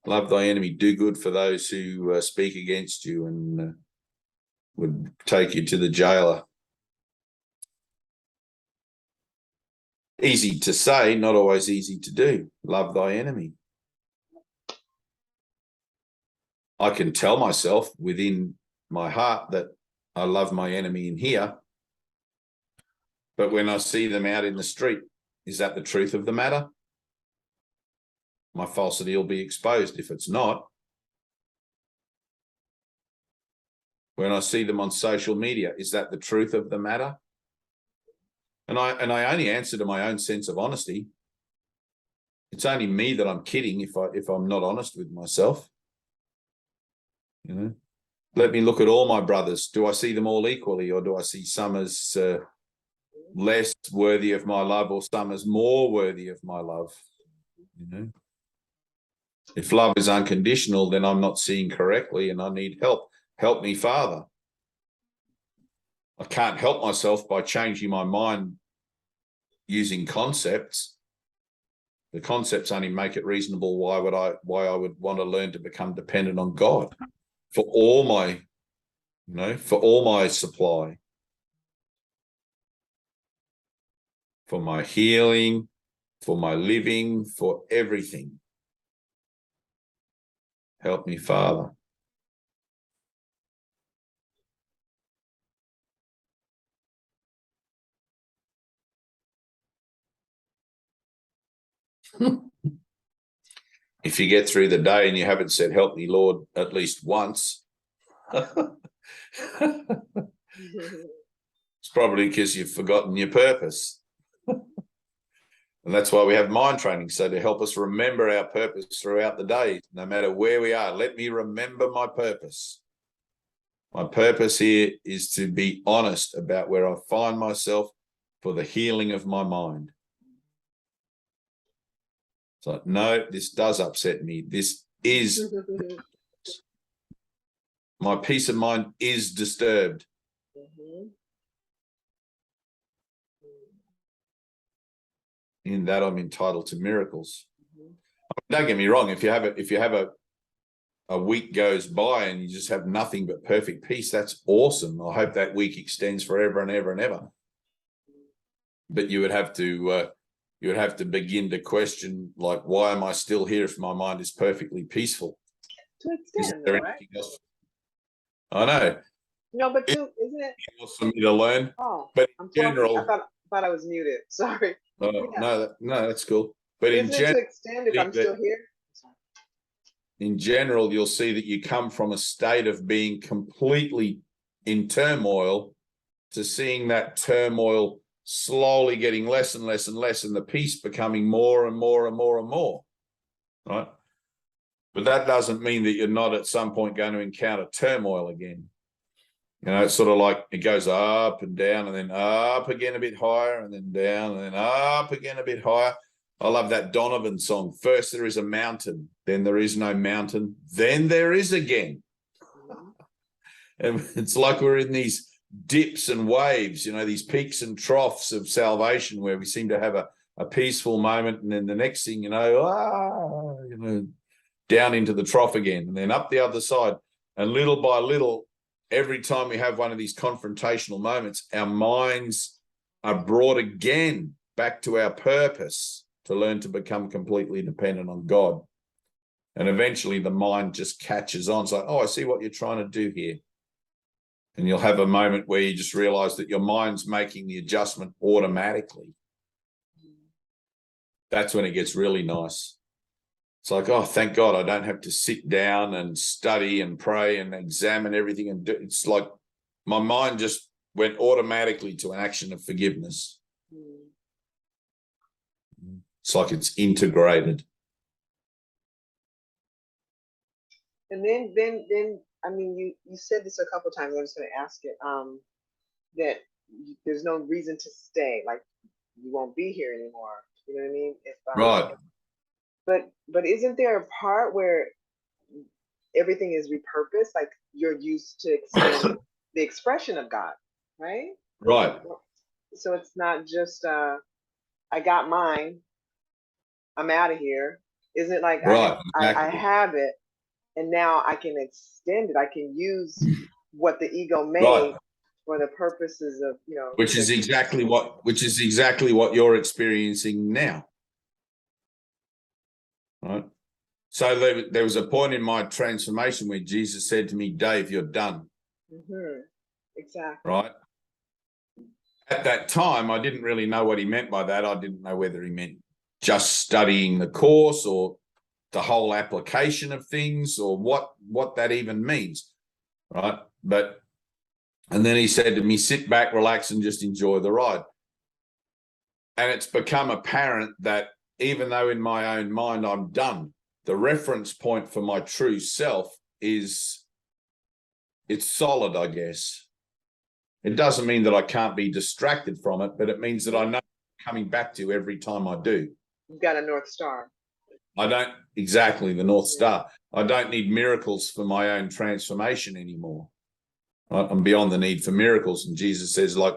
Love thy enemy. Do good for those who speak against you and would take you to the jailer. Easy to say, not always easy to do. Love thy enemy. I can tell myself within my heart that I love my enemy in here, but when I see them out in the street, is that the truth of the matter? My falsity will be exposed if it's not. When I see them on social media, is that the truth of the matter? And I only answer to my own sense of honesty. It's only me that I'm kidding if I'm not honest with myself. Let me look at all my brothers. Do I see them all equally, or do I see some as less worthy of my love, or some as more worthy of my love? If love is unconditional, then I'm not seeing correctly, and I need help. Help me, Father. I can't help myself by changing my mind using concepts. The concepts only make it reasonable. Why I would want to learn to become dependent on God for all my, for all my supply, for my healing, for my living, for everything. Help me, Father. If you get through the day and you haven't said, help me, Lord, at least once, it's probably because you've forgotten your purpose. And that's why we have mind training, so to help us remember our purpose throughout the day, no matter where we are. Let me remember my purpose. My purpose here is to be honest about where I find myself for the healing of my mind. It's like, no, this does upset me. This is, my peace of mind is disturbed. In that I'm entitled to miracles. Don't get me wrong. If you have a week goes by and you just have nothing but perfect peace, that's awesome. I hope that week extends forever and ever and ever. But you would have to begin to question, like, why am I still here if my mind is perfectly peaceful? To extend, right? I know. No, but you, isn't it? It's for me to learn. Oh, But I'm in talking. general, I thought I was muted. Sorry. Yeah. no, that's cool. But in Isn't it to general, extend if I'm still here? you'll see that you come from a state of being completely in turmoil to seeing that turmoil slowly getting less and less and less, and the peace becoming more and more and more and more. Right? But that doesn't mean that you're not at some point going to encounter turmoil again. You know, it's sort of like it goes up and down and then up again a bit higher and then down and then up again a bit higher. I love that Donovan song. First there is a mountain, then there is no mountain, then there is again. And it's like we're in these dips and waves, you know, these peaks and troughs of salvation where we seem to have a peaceful moment and then the next thing, you know, down into the trough again and then up the other side. And little by little, every time we have one of these confrontational moments, our minds are brought again back to our purpose to learn to become completely dependent on God. And eventually the mind just catches on. It's like, oh, I see what you're trying to do here. And you'll have a moment where you just realize that your mind's making the adjustment automatically. That's when it gets really nice. It's like, oh, thank God I don't have to sit down and study and pray and examine everything and do. It's like my mind just went automatically to an action of forgiveness. It's like it's integrated. And then, I mean, you said this a couple of times. I'm just going to ask it. That there's no reason to stay. Like you won't be here anymore. You know what I mean? If Right. But isn't there a part where everything is repurposed? Like you're used to extend the expression of God, right? Right. So it's not just I got mine, I'm out of here. Isn't it like Right. I Exactly. have it and now I can extend it. I can use what the ego made Right. for the purposes of, you know, Which is exactly what you're experiencing now. Right. So there was a point in my transformation where Jesus said to me, Dave, you're done. Mm-hmm. Exactly. Right. At that time, I didn't really know what he meant by that. I didn't know whether he meant just studying the course or the whole application of things or what that even means. Right. And then he said to me, sit back, relax, and just enjoy the ride. And it's become apparent that even though in my own mind I'm done, the reference point for my true self is it's solid, I guess. It doesn't mean that I can't be distracted from it, but it means that I know coming back to every time I do. You've got a North Star. I don't exactly the North Star. I don't need miracles for my own transformation anymore. I'm beyond the need for miracles. And Jesus says, like,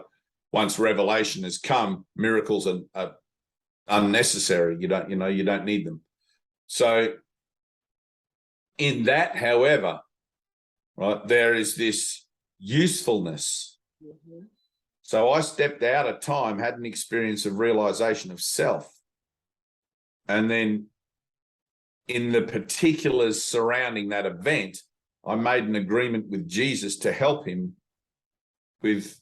once revelation has come, miracles are unnecessary. You don't need them. So in that, however, right, there is this usefulness. Mm-hmm. So I stepped out of time, had an experience of realization of self. And then in the particulars surrounding that event, I made an agreement with Jesus to help him with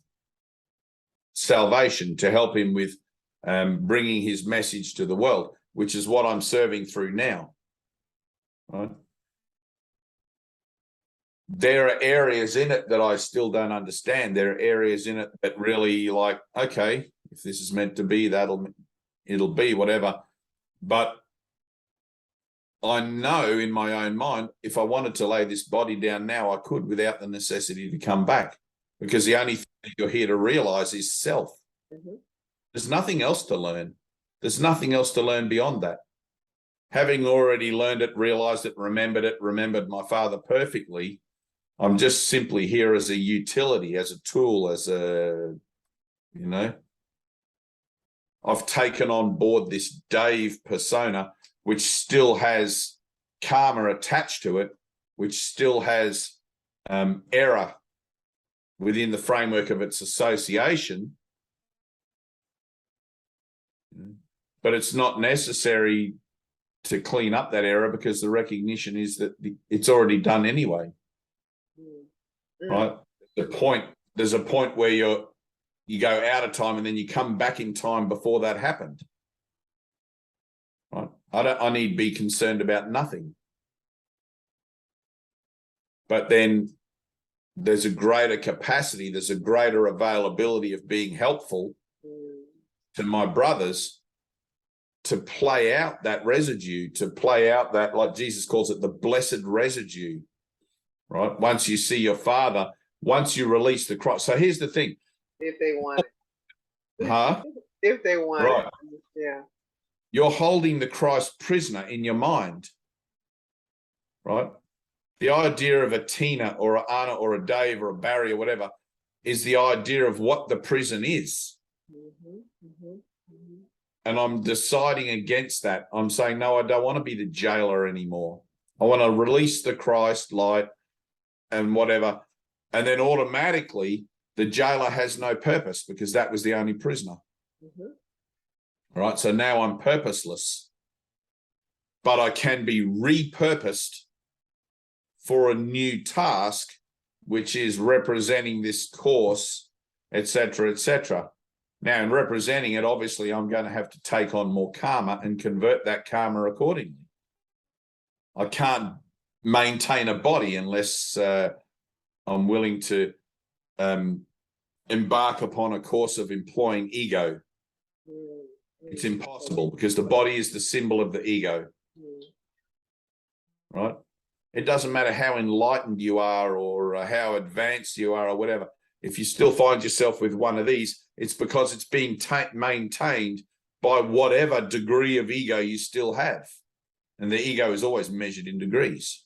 salvation, to help him with bringing his message to the world, which is what I'm serving through now. Right? There are areas in it that I still don't understand. There are areas in it that really like, okay, if this is meant to be, it'll be whatever. But I know in my own mind, if I wanted to lay this body down now, I could without the necessity to come back, because the only thing that you're here to realize is self. Mm-hmm. There's nothing else to learn. There's nothing else to learn beyond that. Having already learned it, realized it, remembered my father perfectly, I'm just simply here as a utility, as a tool, as a, I've taken on board this Dave persona, which still has karma attached to it, which still has error within the framework of its association. But it's not necessary to clean up that error because the recognition is that it's already done anyway. right? There's a point where you go out of time and then you come back in time before that happened. Right? I need be concerned about nothing. But then there's a greater capacity, there's a greater availability of being helpful to my brothers to play out that residue, to play out that, like Jesus calls it, the blessed residue, right? Once you see your Father, once you release the cross. So here's the thing. If they want it. Huh? If they want Right. it. Yeah. You're holding the Christ prisoner in your mind, right? The idea of a Tina or a Anna or a Dave or a Barry or whatever is the idea of what the prison is. And I'm deciding against that. I'm saying, no, I don't want to be the jailer anymore. I want to release the Christ light and whatever. And then automatically the jailer has no purpose because that was the only prisoner. Right. So now I'm purposeless, but I can be repurposed for a new task, which is representing this course, etc., etc. Now, in representing it, obviously, I'm going to have to take on more karma and convert that karma accordingly. I can't maintain a body unless I'm willing to embark upon a course of employing ego. It's impossible because the body is the symbol of the ego, right? It doesn't matter how enlightened you are or how advanced you are or whatever. If you still find yourself with one of these, it's because it's being maintained by whatever degree of ego you still have. And the ego is always measured in degrees.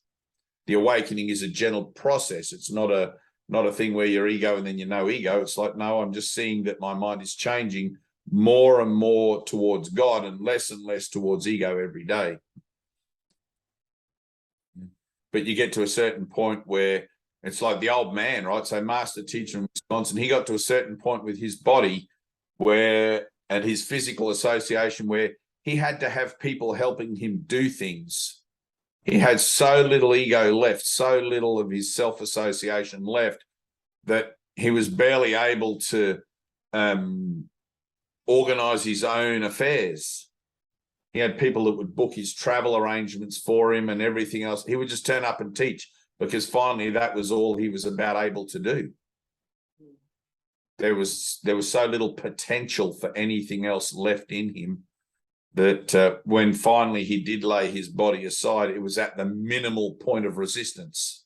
The awakening is a gentle process. It's not a thing where you're ego and then you're no ego. It's like, no, I'm just seeing that my mind is changing more and more towards God and less towards ego every day. But you get to a certain point where it's like the old man, right? So master teacher in Wisconsin, he got to a certain point with his body where, and his physical association, where he had to have people helping him do things. He had so little ego left, so little of his self-association left, that he was barely able to organize his own affairs. He had people that would book his travel arrangements for him and everything else. He would just turn up and teach because finally that was all he was about able to do. There was so little potential for anything else left in him that when finally he did lay his body aside, it was at the minimal point of resistance.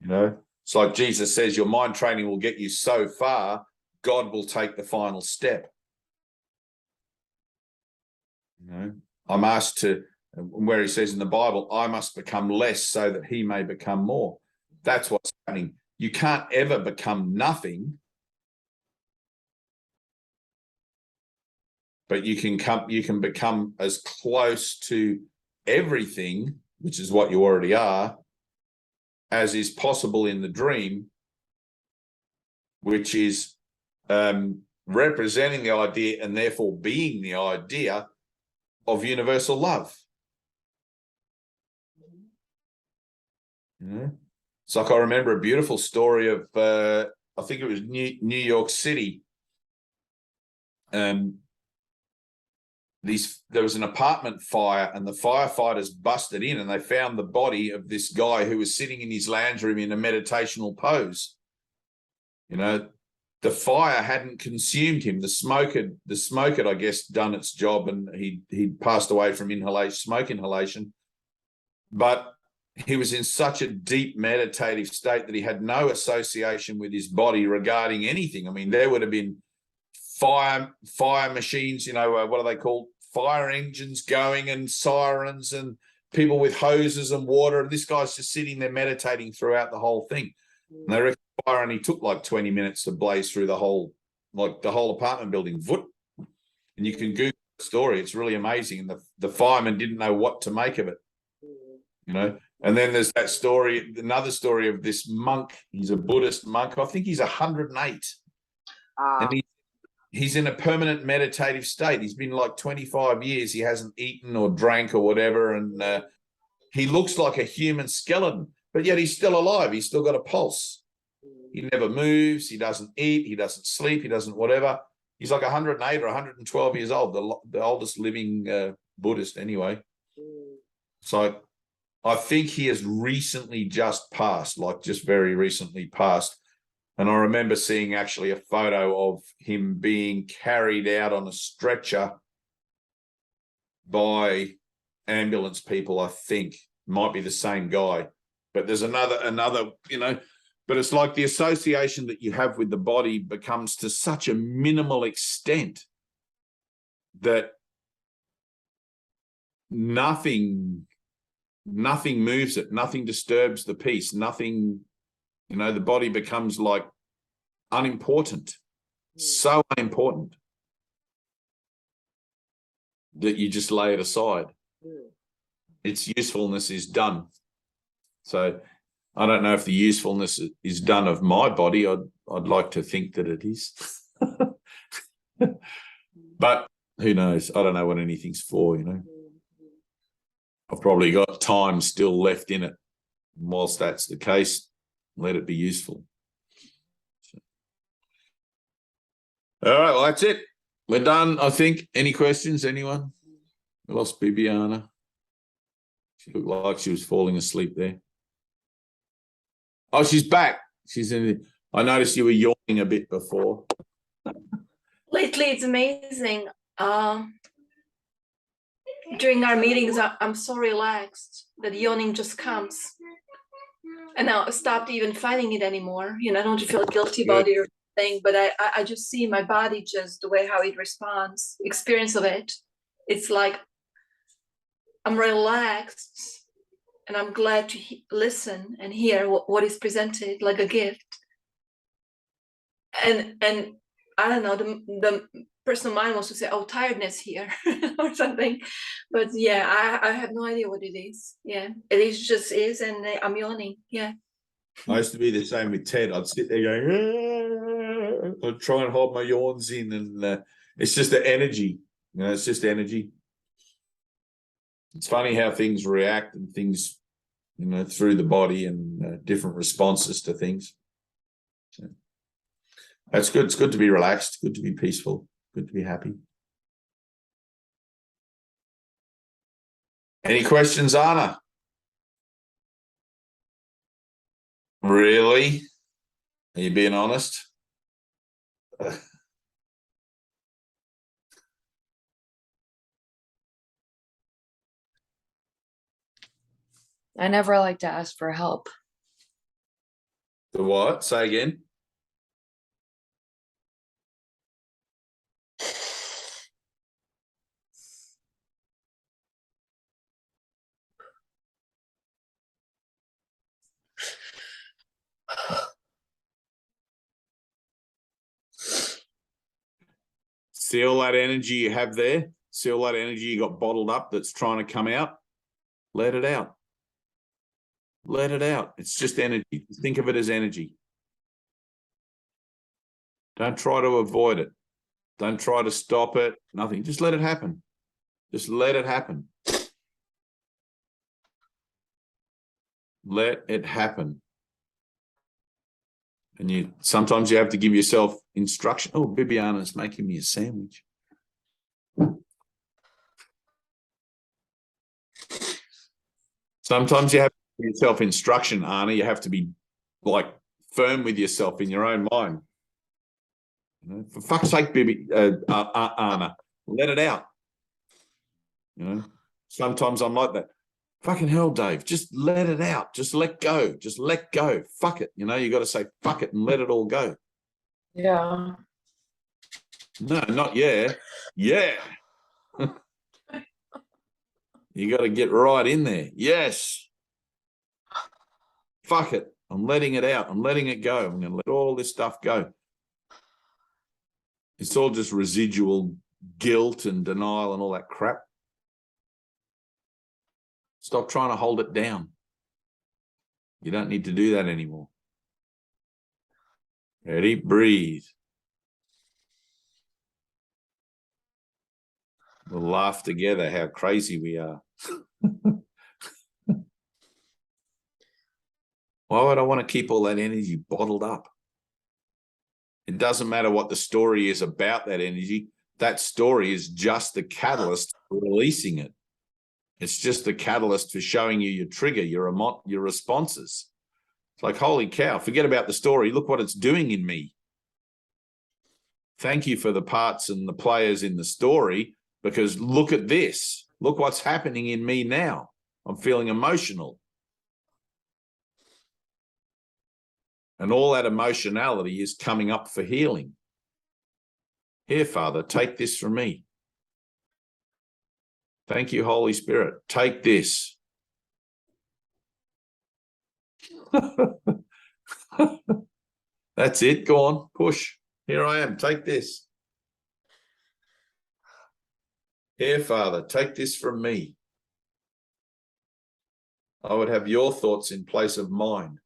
You know, it's like Jesus says, your mind training will get you so far, God will take the final step. You know, I'm asked to, where he says in the Bible, I must become less so that he may become more. That's what's happening. You can't ever become nothing, but you can become as close to everything, which is what you already are, as is possible in the dream, which is representing the idea and therefore being the idea of universal love. It's like I remember a beautiful story of I think it was New York City. There was an apartment fire and the firefighters busted in and they found the body of this guy who was sitting in his lounge room in a meditational pose. You know, the fire hadn't consumed him. The smoke had, I guess, done its job, and he'd passed away from smoke inhalation. But he was in such a deep meditative state that he had no association with his body regarding anything. I mean, there would have been fire machines, you know, what are they called? Fire engines going and sirens and people with hoses and water. And this guy's just sitting there meditating throughout the whole thing. And they reckon fire only took like 20 minutes to blaze through the whole apartment building. And you can Google the story. It's really amazing. And the firemen didn't know what to make of it, you know. And then there's that story, another story of this monk. He's a Buddhist monk. I think he's 108. And he's in a permanent meditative state. He's been like 25 years. He hasn't eaten or drank or whatever. And he looks like a human skeleton. but yet he's still alive. He's still got a pulse. Mm. He never moves. He doesn't eat. He doesn't sleep. He doesn't whatever. He's like 108 or 112 years old, the oldest living Buddhist anyway. Mm. So I think he has recently just passed, like just very recently passed. And I remember seeing actually a photo of him being carried out on a stretcher by ambulance people, I think. Might be the same guy. But there's another, you know, but it's like the association that you have with the body becomes to such a minimal extent that nothing moves it, nothing disturbs the peace, nothing, you know, the body becomes like unimportant, so unimportant that you just lay it aside. Its usefulness is done. So I don't know if the usefulness is done of my body. I'd like to think that it is. But who knows? I don't know what anything's for, you know. I've probably got time still left in it. And whilst that's the case, let it be useful. So. All right, well, that's it. We're done, I think. Any questions, anyone? We lost Bibiana. She looked like she was falling asleep there. Oh, she's back. She's in. I noticed you were yawning a bit before. Lately, it's amazing. During our meetings, I'm so relaxed that yawning just comes. And now I stopped even fighting it anymore. You know, I don't feel guilty about it or anything, but I just see my body, just the way how it responds, experience of it. It's like I'm relaxed and I'm glad to listen and hear what is presented like a gift. And I don't know, the personal mind wants to say, oh, tiredness here or something. But yeah, I have no idea what it is. Yeah, it is just is, and I'm yawning. Yeah. I used to be the same with Ted. I'd sit there going, I'd try and hold my yawns in, and it's just the energy. You know, it's just energy. It's funny how things react and things, you know, through the body and different responses to things. So that's good. It's good to be relaxed, good to be peaceful, good to be happy. Any questions, Anna? Really? Are you being honest? I never like to ask for help. The what? Say again. See all that energy you have there? See all that energy you got bottled up that's trying to come out? Let it out. Let it out. It's just energy. Think of it as energy. Don't try to avoid it. Don't try to stop it. Nothing. Just let it happen. Just let it happen. Let it happen. And sometimes you have to give yourself instruction. Oh, Bibiana's making me a sandwich. Sometimes you have to give yourself instruction, Anna. You have to be like firm with yourself in your own mind. You know, for fuck's sake, Anna, let it out. You know, sometimes I'm like that. Fucking hell, Dave, just let it out. Just let go. Just let go. Fuck it. You know, you got to say fuck it and let it all go. Yeah. No, not yeah. Yeah. You got to get right in there. Yes. Fuck it. I'm letting it out. I'm letting it go. I'm going to let all this stuff go. It's all just residual guilt and denial and all that crap. Stop trying to hold it down. You don't need to do that anymore. Ready? Breathe. We'll laugh together how crazy we are. Why would I want to keep all that energy bottled up? It doesn't matter what the story is about that energy. That story is just the catalyst for releasing it. It's just the catalyst for showing you your trigger, your responses. It's like, holy cow, forget about the story. Look what it's doing in me. Thank you for the parts and the players in the story, because look at this. Look what's happening in me now. I'm feeling emotional. And all that emotionality is coming up for healing. Here, Father, take this from me. Thank you, Holy Spirit. Take this. That's it. Go on, push. Here I am. Take this. Here, Father, take this from me. I would have your thoughts in place of mine.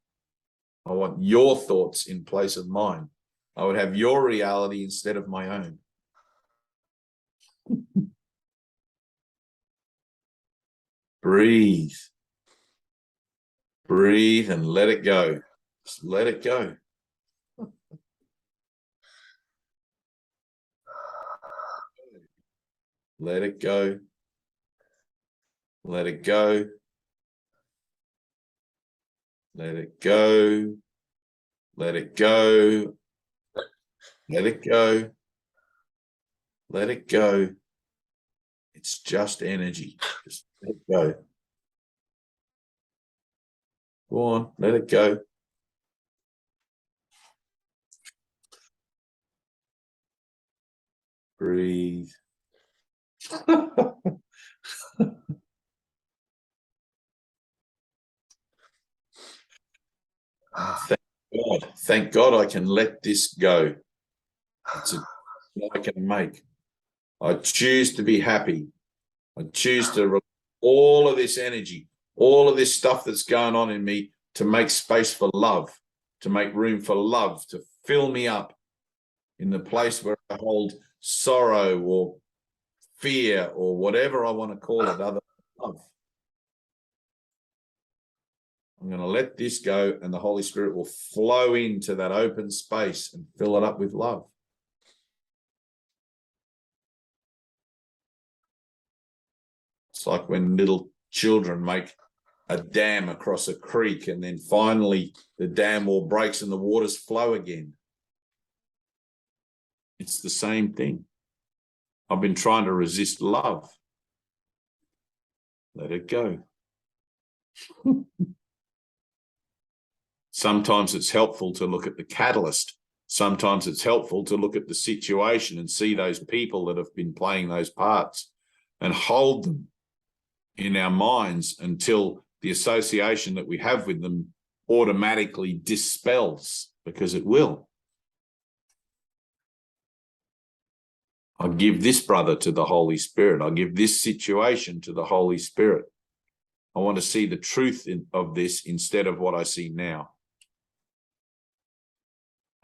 I want your thoughts in place of mine. I would have your reality instead of my own. Breathe. Breathe and let it go. Just let it go. Let it go. Let it go. Let it go. Let it go. Let it go. Let it go. It's just energy. Just let it go. Go on, let it go. Breathe. Thank God I can let this go. It's a I can make. I choose to be happy. I choose to release all of this energy, all of this stuff that's going on in me, to make space for love, to make room for love, to fill me up in the place where I hold sorrow or fear or whatever I want to call it, other than love. I'm going to let this go, and the Holy Spirit will flow into that open space and fill it up with love. It's like when little children make a dam across a creek, and then finally the dam wall breaks and the waters flow again. It's the same thing. I've been trying to resist love. Let it go. Sometimes it's helpful to look at the catalyst. Sometimes it's helpful to look at the situation and see those people that have been playing those parts and hold them in our minds until the association that we have with them automatically dispels, because it will. I give this brother to the Holy Spirit. I give this situation to the Holy Spirit. I want to see the truth of this instead of what I see now.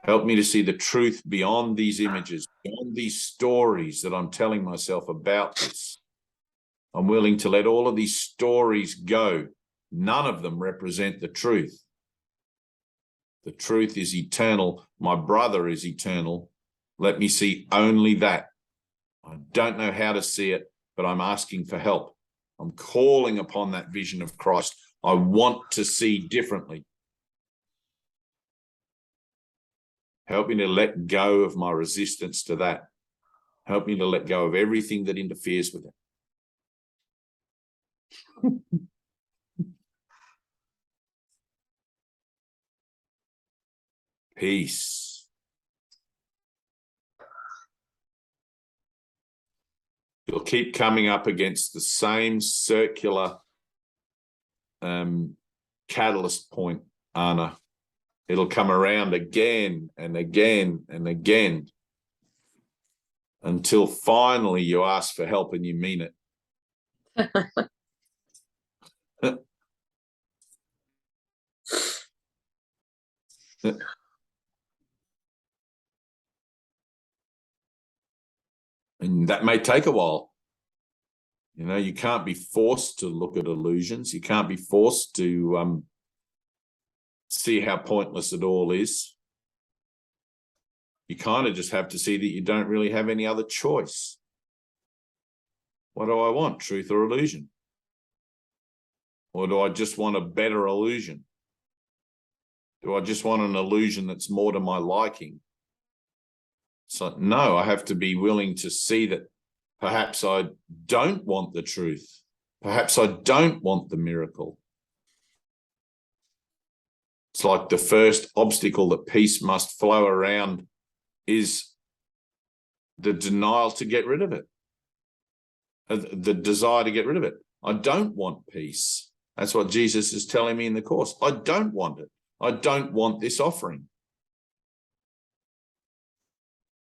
Help me to see the truth beyond these images, beyond these stories that I'm telling myself about this. I'm willing to let all of these stories go. None of them represent the truth. The truth is eternal. My brother is eternal. Let me see only that. I don't know how to see it, but I'm asking for help. I'm calling upon that vision of Christ. I want to see differently. Help me to let go of my resistance to that. Help me to let go of everything that interferes with it. Peace. You'll keep coming up against the same circular catalyst point, Anna. It'll come around again and again and again until finally you ask for help and you mean it. And that may take a while. You know, you can't be forced to look at illusions. You can't be forced to see how pointless it all is. You kind of just have to see that you don't really have any other choice. What do I want, truth or illusion? Or do I just want a better illusion? Do I just want an illusion that's more to my liking? So no, I have to be willing to see that perhaps I don't want the truth. Perhaps I don't want the miracle. It's like the first obstacle that peace must flow around is the denial to get rid of it, the desire to get rid of it. I don't want peace. That's what Jesus is telling me in the Course. I don't want it. I don't want this offering.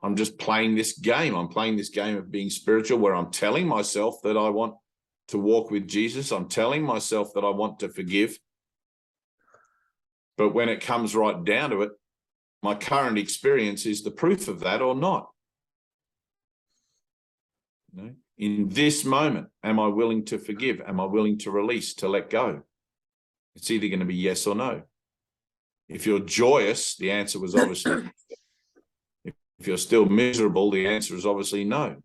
I'm just playing this game. I'm playing this game of being spiritual where I'm telling myself that I want to walk with Jesus. I'm telling myself that I want to forgive. But when it comes right down to it, my current experience is the proof of that or not. You know, in this moment, am I willing to forgive? Am I willing to release, to let go? It's either going to be yes or no. If you're joyous, the answer was obviously if you're still miserable, the answer is obviously no.